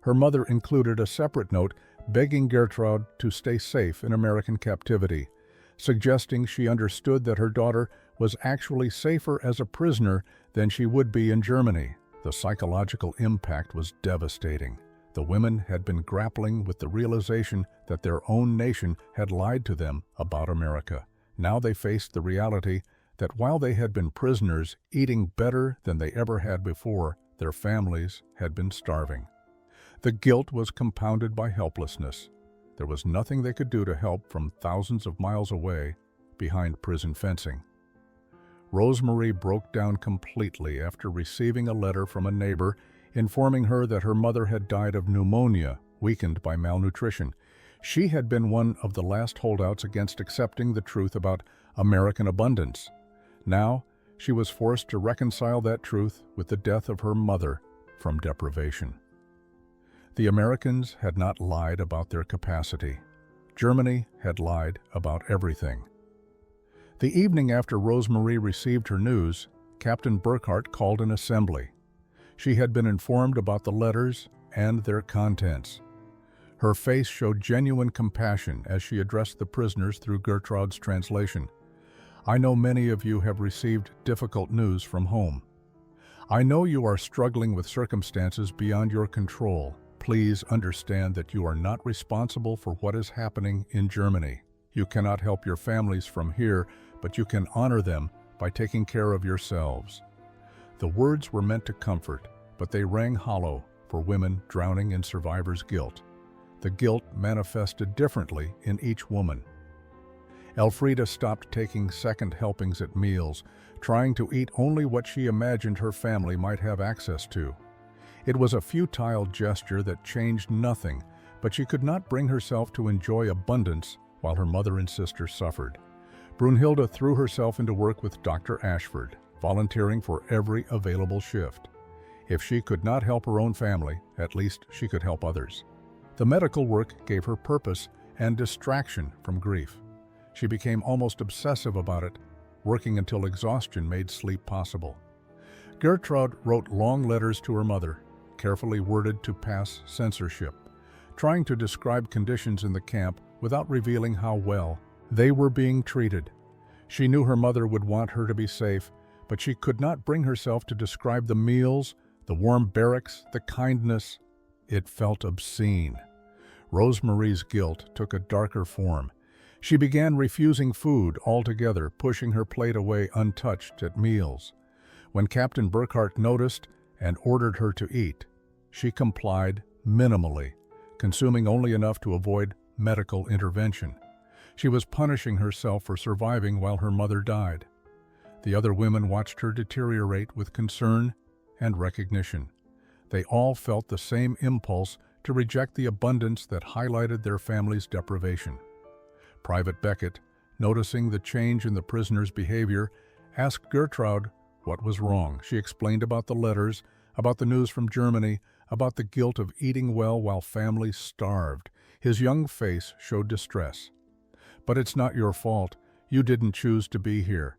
Her mother included a separate note begging Gertraud to stay safe in American captivity, suggesting she understood that her daughter was actually safer as a prisoner than she would be in Germany. The psychological impact was devastating. The women had been grappling with the realization that their own nation had lied to them about America. Now they faced the reality that while they had been prisoners, eating better than they ever had before, their families had been starving. The guilt was compounded by helplessness. There was nothing they could do to help from thousands of miles away behind prison fencing. Rosemarie broke down completely after receiving a letter from a neighbor informing her that her mother had died of pneumonia, weakened by malnutrition. She had been one of the last holdouts against accepting the truth about American abundance. Now, she was forced to reconcile that truth with the death of her mother from deprivation. The Americans had not lied about their capacity. Germany had lied about everything. The evening after Rosemarie received her news, Captain Burkhardt called an assembly. She had been informed about the letters and their contents. Her face showed genuine compassion as she addressed the prisoners through Gertraud's translation. "I know many of you have received difficult news from home. I know you are struggling with circumstances beyond your control. Please understand that you are not responsible for what is happening in Germany. You cannot help your families from here, but you can honor them by taking care of yourselves." The words were meant to comfort, but they rang hollow for women drowning in survivor's guilt. The guilt manifested differently in each woman. Elfriede stopped taking second helpings at meals, trying to eat only what she imagined her family might have access to. It was a futile gesture that changed nothing, but she could not bring herself to enjoy abundance while her mother and sister suffered. Brunhilde threw herself into work with Dr. Ashford, volunteering for every available shift. If she could not help her own family, at least she could help others. The medical work gave her purpose and distraction from grief. She became almost obsessive about it, working until exhaustion made sleep possible. Gertraud wrote long letters to her mother, carefully worded to pass censorship, trying to describe conditions in the camp without revealing how well they were being treated. She knew her mother would want her to be safe, but she could not bring herself to describe the meals, the warm barracks, the kindness. It felt obscene. Rosemarie's guilt took a darker form. She began refusing food altogether, pushing her plate away untouched at meals. When Captain Burkhardt noticed and ordered her to eat, she complied minimally, consuming only enough to avoid medical intervention. She was punishing herself for surviving while her mother died. The other women watched her deteriorate with concern and recognition. They all felt the same impulse to reject the abundance that highlighted their family's deprivation. Private Beckett, noticing the change in the prisoner's behavior, asked Gertraud what was wrong. She explained about the letters, about the news from Germany, about the guilt of eating well while families starved. His young face showed distress. "But it's not your fault. You didn't choose to be here."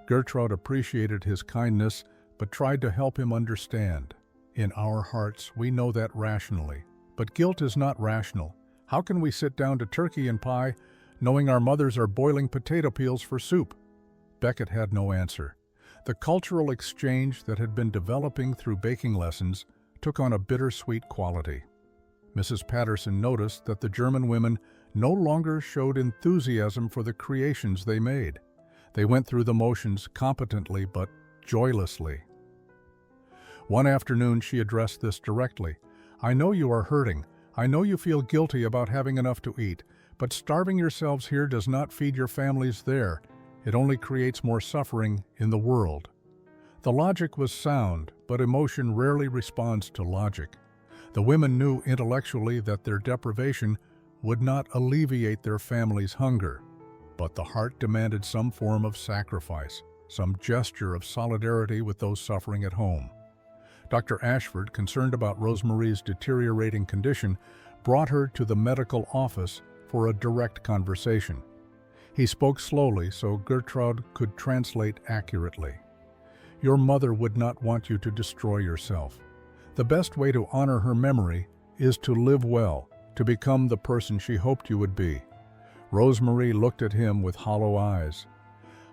Gertraud appreciated his kindness, but tried to help him understand. In our hearts, we know that rationally, but guilt is not rational. How can we sit down to turkey and pie, knowing our mothers are boiling potato peels for soup? Beckett had no answer. The cultural exchange that had been developing through baking lessons took on a bittersweet quality. Mrs. Patterson noticed that the German women no longer showed enthusiasm for the creations they made. They went through the motions competently but joylessly. One afternoon she addressed this directly. "I know you are hurting. I know you feel guilty about having enough to eat, but starving yourselves here does not feed your families there. It only creates more suffering in the world." The logic was sound, but emotion rarely responds to logic. The women knew intellectually that their deprivation would not alleviate their family's hunger, but the heart demanded some form of sacrifice, some gesture of solidarity with those suffering at home. Dr. Ashford, concerned about Rosemarie's deteriorating condition, brought her to the medical office for a direct conversation. He spoke slowly so Gertrude could translate accurately. "Your mother would not want you to destroy yourself. The best way to honor her memory is to live well, to become the person she hoped you would be." Rosemarie looked at him with hollow eyes.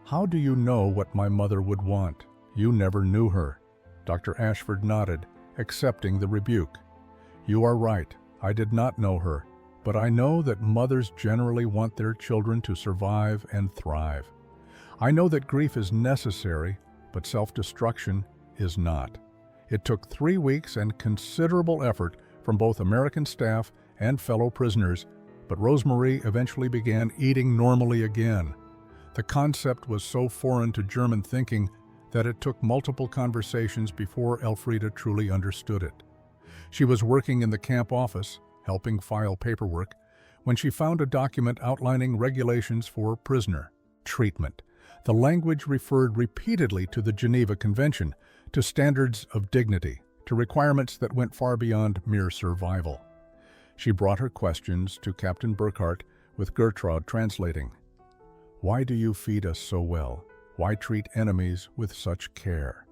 "How do you know what my mother would want? You never knew her." Dr. Ashford nodded, accepting the rebuke. "You are right. I did not know her, but I know that mothers generally want their children to survive and thrive. I know that grief is necessary, but self-destruction is not." It took 3 weeks and considerable effort from both American staff and fellow prisoners, but Rosemarie eventually began eating normally again. The concept was so foreign to German thinking that it took multiple conversations before Elfriede truly understood it. She was working in the camp office, helping file paperwork, when she found a document outlining regulations for prisoner treatment. The language referred repeatedly to the Geneva Convention, to standards of dignity, to requirements that went far beyond mere survival. She brought her questions to Captain Burkhardt, with Gertrude translating. "Why do you feed us so well? Why treat enemies with such care?"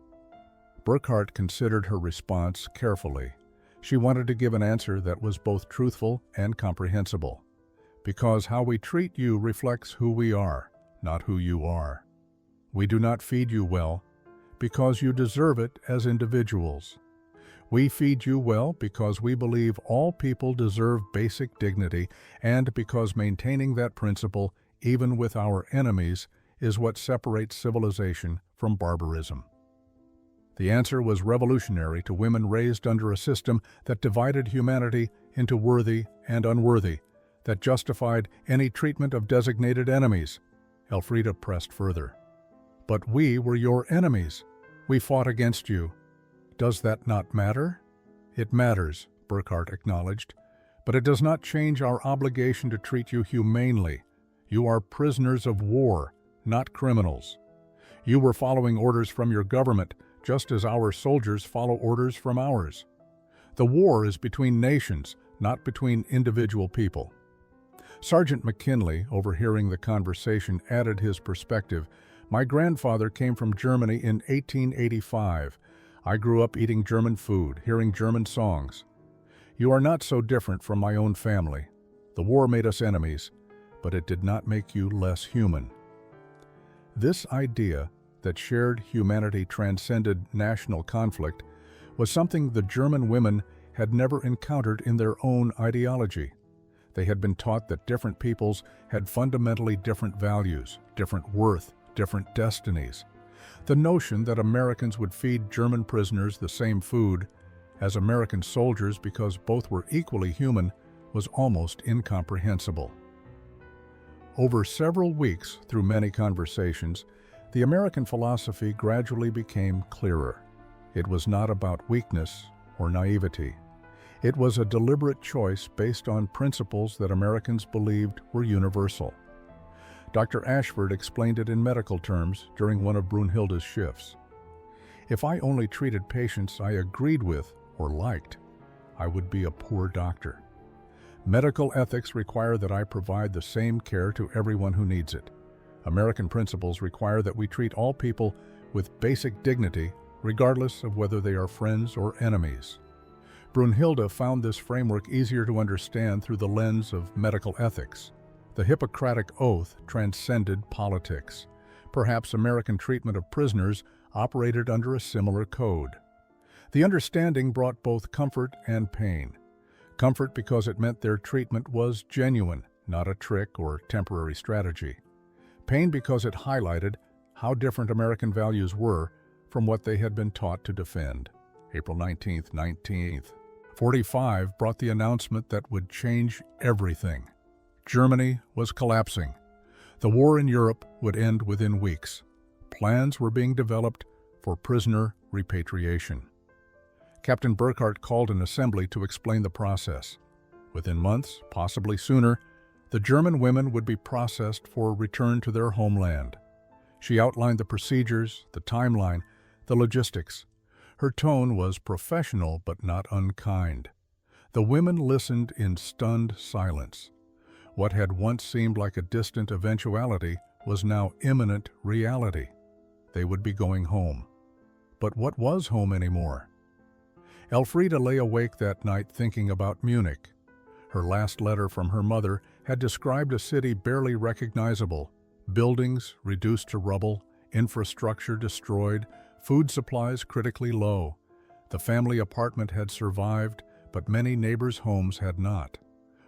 Burkhardt considered her response carefully. She wanted to give an answer that was both truthful and comprehensible. "Because how we treat you reflects who we are, not who you are. We do not feed you well because you deserve it as individuals. We feed you well because we believe all people deserve basic dignity, and because maintaining that principle, even with our enemies, is what separates civilization from barbarism." The answer was revolutionary to women raised under a system that divided humanity into worthy and unworthy, that justified any treatment of designated enemies. Elfriede pressed further. "But we were your enemies. We fought against you. Does that not matter?" "It matters," Burkhardt acknowledged, "but it does not change our obligation to treat you humanely. You are prisoners of war, not criminals. You were following orders from your government, just as our soldiers follow orders from ours. The war is between nations, not between individual people." Sergeant McKinley, overhearing the conversation, added his perspective. "My grandfather came from Germany in 1885. I grew up eating German food, hearing German songs. You are not so different from my own family. The war made us enemies, but it did not make you less human." This idea that shared humanity transcended national conflict was something the German women had never encountered in their own ideology. They had been taught that different peoples had fundamentally different values, different worth, different destinies. The notion that Americans would feed German prisoners the same food as American soldiers because both were equally human was almost incomprehensible. Over several weeks, through many conversations, the American philosophy gradually became clearer. It was not about weakness or naivety. It was a deliberate choice based on principles that Americans believed were universal. Dr. Ashford explained it in medical terms during one of Brunhilde's shifts. "If I only treated patients I agreed with or liked, I would be a poor doctor. Medical ethics require that I provide the same care to everyone who needs it. American principles require that we treat all people with basic dignity regardless of whether they are friends or enemies. Brunhilde found this framework easier to understand through the lens of medical ethics. The Hippocratic Oath transcended politics. Perhaps American treatment of prisoners operated under a similar code. The understanding brought both comfort and pain. Comfort because it meant their treatment was genuine, not a trick or temporary strategy. Pain because it highlighted how different American values were from what they had been taught to defend. April 19, 1945 brought the announcement that would change everything. Germany was collapsing. The war in Europe would end within weeks. Plans were being developed for prisoner repatriation. Captain Burkhardt called an assembly to explain the process. Within months, possibly sooner, the German women would be processed for return to their homeland. She outlined the procedures, the timeline, the logistics. Her tone was professional but not unkind. The women listened in stunned silence. What had once seemed like a distant eventuality was now imminent reality. They would be going home. But what was home anymore? Elfriede lay awake that night thinking about Munich. Her last letter from her mother had described a city barely recognizable, buildings reduced to rubble, infrastructure destroyed, food supplies critically low. The family apartment had survived, but many neighbors' homes had not.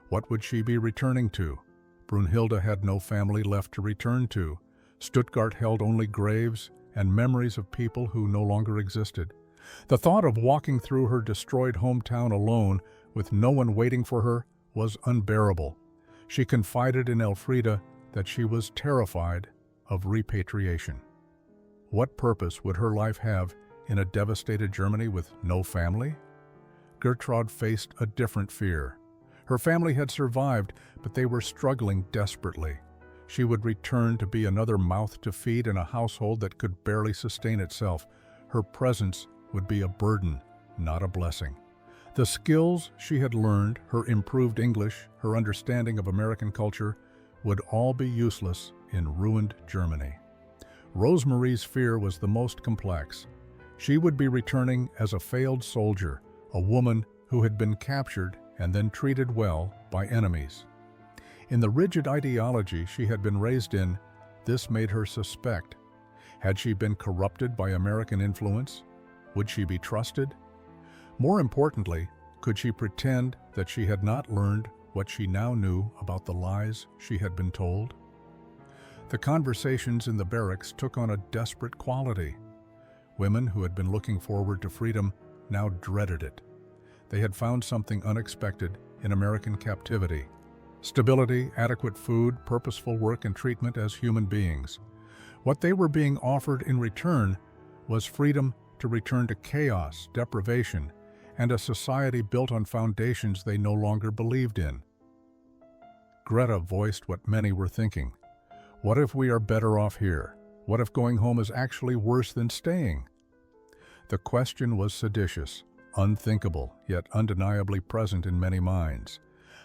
What would she be returning to? Brunhilde had no family left to return to. Stuttgart held only graves and memories of people who no longer existed. The thought of walking through her destroyed hometown alone, with no one waiting for her, was unbearable. She confided in Elfriede that she was terrified of repatriation. What purpose would her life have in a devastated Germany with no family? Gertrude faced a different fear. Her family had survived, but they were struggling desperately. She would return to be another mouth to feed in a household that could barely sustain itself. Her presence would be a burden, not a blessing. The skills she had learned, her improved English, her understanding of American culture, would all be useless in ruined Germany. Rosemarie's fear was the most complex. She would be returning as a failed soldier, a woman who had been captured and then treated well by enemies. In the rigid ideology she had been raised in, this made her suspect. Had she been corrupted by American influence? Would she be trusted? More importantly, could she pretend that she had not learned what she now knew about the lies she had been told? The conversations in the barracks took on a desperate quality. Women who had been looking forward to freedom now dreaded it. They had found something unexpected in American captivity: stability, adequate food, purposeful work and treatment as human beings. What they were being offered in return was freedom to return to chaos, deprivation, and a society built on foundations they no longer believed in. Greta voiced what many were thinking. What if we are better off here? What if going home is actually worse than staying? The question was seditious, unthinkable, yet undeniably present in many minds.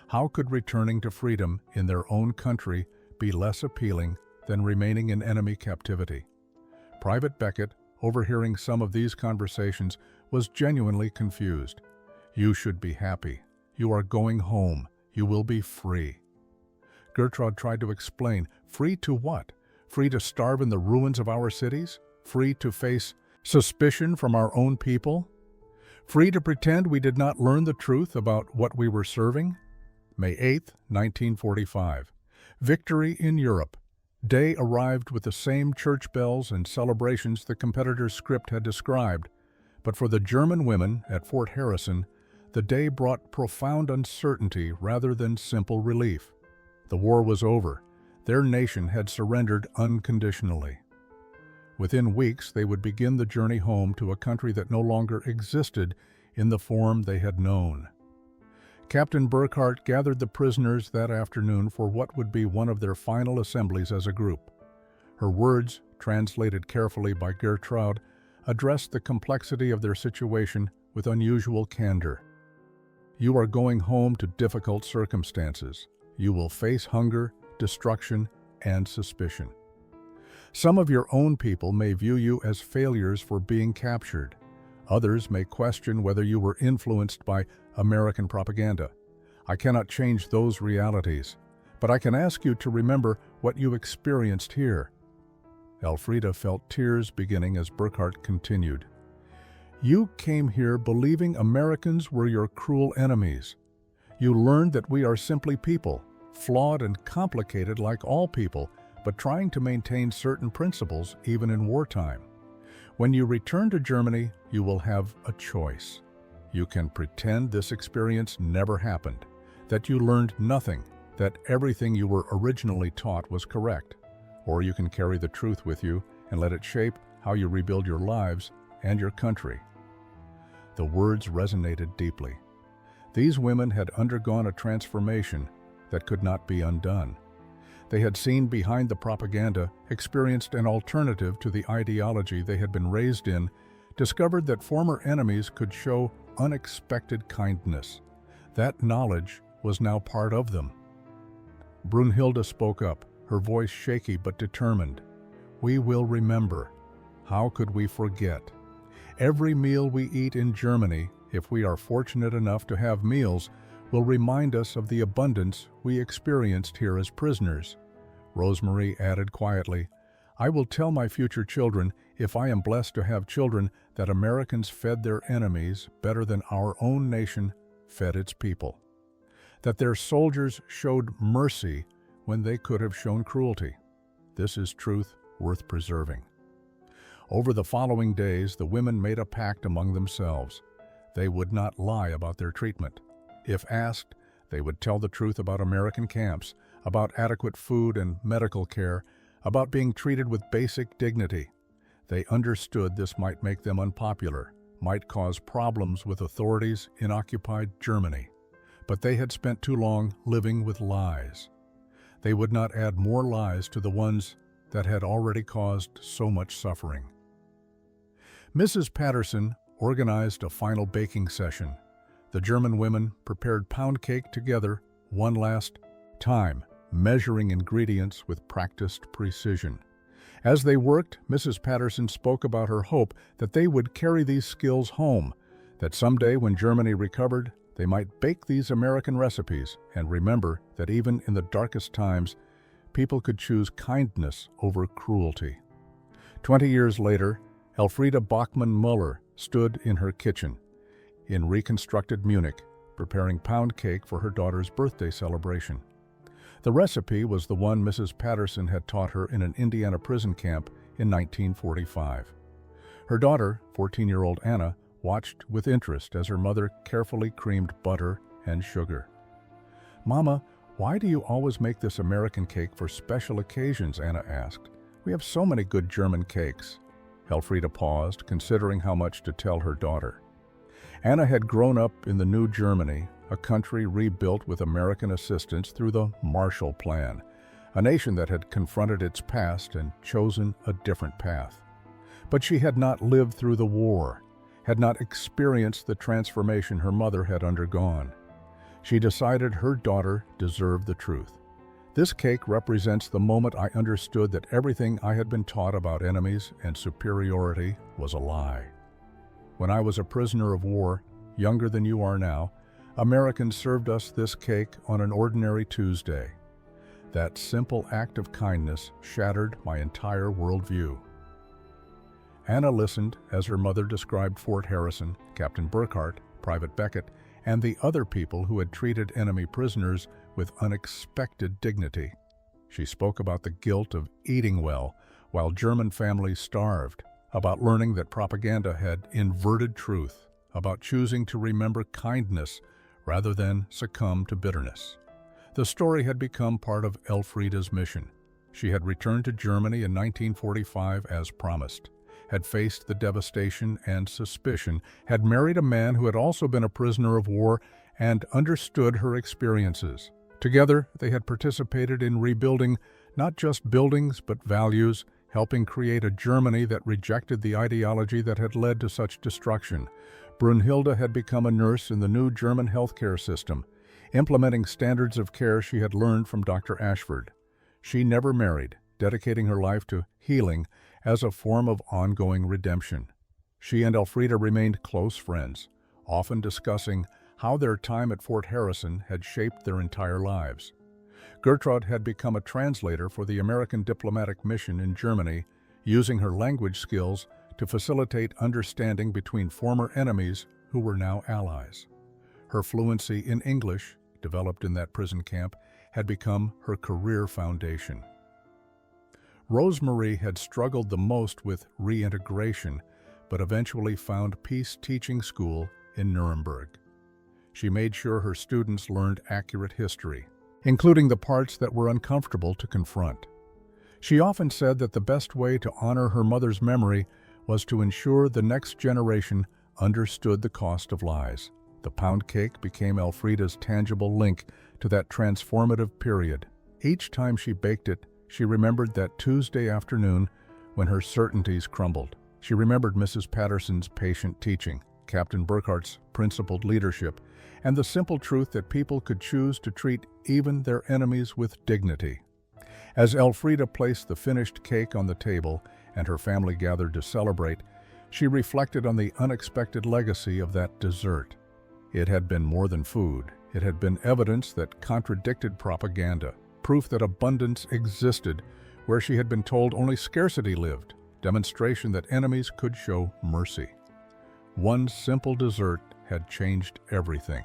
How could returning to freedom in their own country be less appealing than remaining in enemy captivity? Private Beckett, overhearing some of these conversations, was genuinely confused. You should be happy. You are going home. You will be free. Gertrude tried to explain. Free to what? Free to starve in the ruins of our cities? Free to face suspicion from our own people? Free to pretend we did not learn the truth about what we were serving? May 8, 1945. Victory in Europe. Day arrived with the same church bells and celebrations the competitor's script had described, but for the German women at Fort Harrison, the day brought profound uncertainty rather than simple relief. The war was over. Their nation had surrendered unconditionally. Within weeks, they would begin the journey home to a country that no longer existed in the form they had known. Captain Burkhardt gathered the prisoners that afternoon for what would be one of their final assemblies as a group. Her words, translated carefully by Gertrude, addressed the complexity of their situation with unusual candor. You are going home to difficult circumstances. You will face hunger, destruction, and suspicion. Some of your own people may view you as failures for being captured. Others may question whether you were influenced by American propaganda. I cannot change those realities, but I can ask you to remember what you experienced here. Elfriede felt tears beginning as Burkhart continued. You came here believing Americans were your cruel enemies. You learned that we are simply people, flawed and complicated like all people, but trying to maintain certain principles even in wartime. When you return to Germany, you will have a choice. You can pretend this experience never happened, that you learned nothing, that everything you were originally taught was correct. Or you can carry the truth with you and let it shape how you rebuild your lives and your country. The words resonated deeply. These women had undergone a transformation that could not be undone. They had seen behind the propaganda, experienced an alternative to the ideology they had been raised in, discovered that former enemies could show unexpected kindness. That knowledge was now part of them. Brunhilde spoke up, her voice shaky but determined. We will remember. How could we forget? Every meal we eat in Germany, if we are fortunate enough to have meals, will remind us of the abundance we experienced here as prisoners. Rosemary added quietly, I will tell my future children, if I am blessed to have children, that Americans fed their enemies better than our own nation fed its people. That their soldiers showed mercy when they could have shown cruelty. This is truth worth preserving. Over the following days, the women made a pact among themselves. They would not lie about their treatment. If asked, they would tell the truth about American camps, about adequate food and medical care, about being treated with basic dignity. They understood this might make them unpopular, might cause problems with authorities in occupied Germany. But they had spent too long living with lies. They would not add more lies to the ones that had already caused so much suffering. Mrs. Patterson organized a final baking session. The German women prepared pound cake together one last time, measuring ingredients with practiced precision. As they worked, Mrs. Patterson spoke about her hope that they would carry these skills home, that someday when Germany recovered, they might bake these American recipes and remember that even in the darkest times, people could choose kindness over cruelty. 20 years later, Elfriede Bachmann Muller stood in her kitchen in reconstructed Munich, preparing pound cake for her daughter's birthday celebration. The recipe was the one Mrs. Patterson had taught her in an Indiana prison camp in 1945. Her daughter, 14-year-old Anna, watched with interest as her mother carefully creamed butter and sugar. Mama, why do you always make this American cake for special occasions? Anna asked. We have so many good German cakes. Elfriede paused, considering how much to tell her daughter. Anna had grown up in the new Germany, a country rebuilt with American assistance through the Marshall Plan, a nation that had confronted its past and chosen a different path. But she had not lived through the war, had not experienced the transformation her mother had undergone. She decided her daughter deserved the truth. This cake represents the moment I understood that everything I had been taught about enemies and superiority was a lie. When I was a prisoner of war, younger than you are now, Americans served us this cake on an ordinary Tuesday. That simple act of kindness shattered my entire worldview. Anna listened as her mother described Fort Harrison, Captain Burkhart, Private Beckett, and the other people who had treated enemy prisoners with unexpected dignity. She spoke about the guilt of eating well while German families starved, about learning that propaganda had inverted truth, about choosing to remember kindness rather than succumb to bitterness. The story had become part of Elfriede's mission. She had returned to Germany in 1945 as promised, had faced the devastation and suspicion, had married a man who had also been a prisoner of war and understood her experiences. Together, they had participated in rebuilding not just buildings but values, helping create a Germany that rejected the ideology that had led to such destruction. Brunhilde had become a nurse in the new German healthcare system, implementing standards of care she had learned from Dr. Ashford. She never married, dedicating her life to healing as a form of ongoing redemption. She and Elfriede remained close friends, often discussing how their time at Fort Harrison had shaped their entire lives. Gertrude had become a translator for the American diplomatic mission in Germany, using her language skills to facilitate understanding between former enemies who were now allies. Her fluency in English, developed in that prison camp, had become her career foundation. Rosemarie had struggled the most with reintegration, but eventually found peace teaching school in Nuremberg. She made sure her students learned accurate history, including the parts that were uncomfortable to confront. She often said that the best way to honor her mother's memory was to ensure the next generation understood the cost of lies. The pound cake became Elfriede's tangible link to that transformative period. Each time she baked it, she remembered that Tuesday afternoon when her certainties crumbled. She remembered Mrs. Patterson's patient teaching, Captain Burkhart's principled leadership, and the simple truth that people could choose to treat even their enemies with dignity. As Elfriede placed the finished cake on the table and her family gathered to celebrate, she reflected on the unexpected legacy of that dessert. It had been more than food. It had been evidence that contradicted propaganda, proof that abundance existed where she had been told only scarcity lived, demonstration that enemies could show mercy. One simple dessert had changed everything.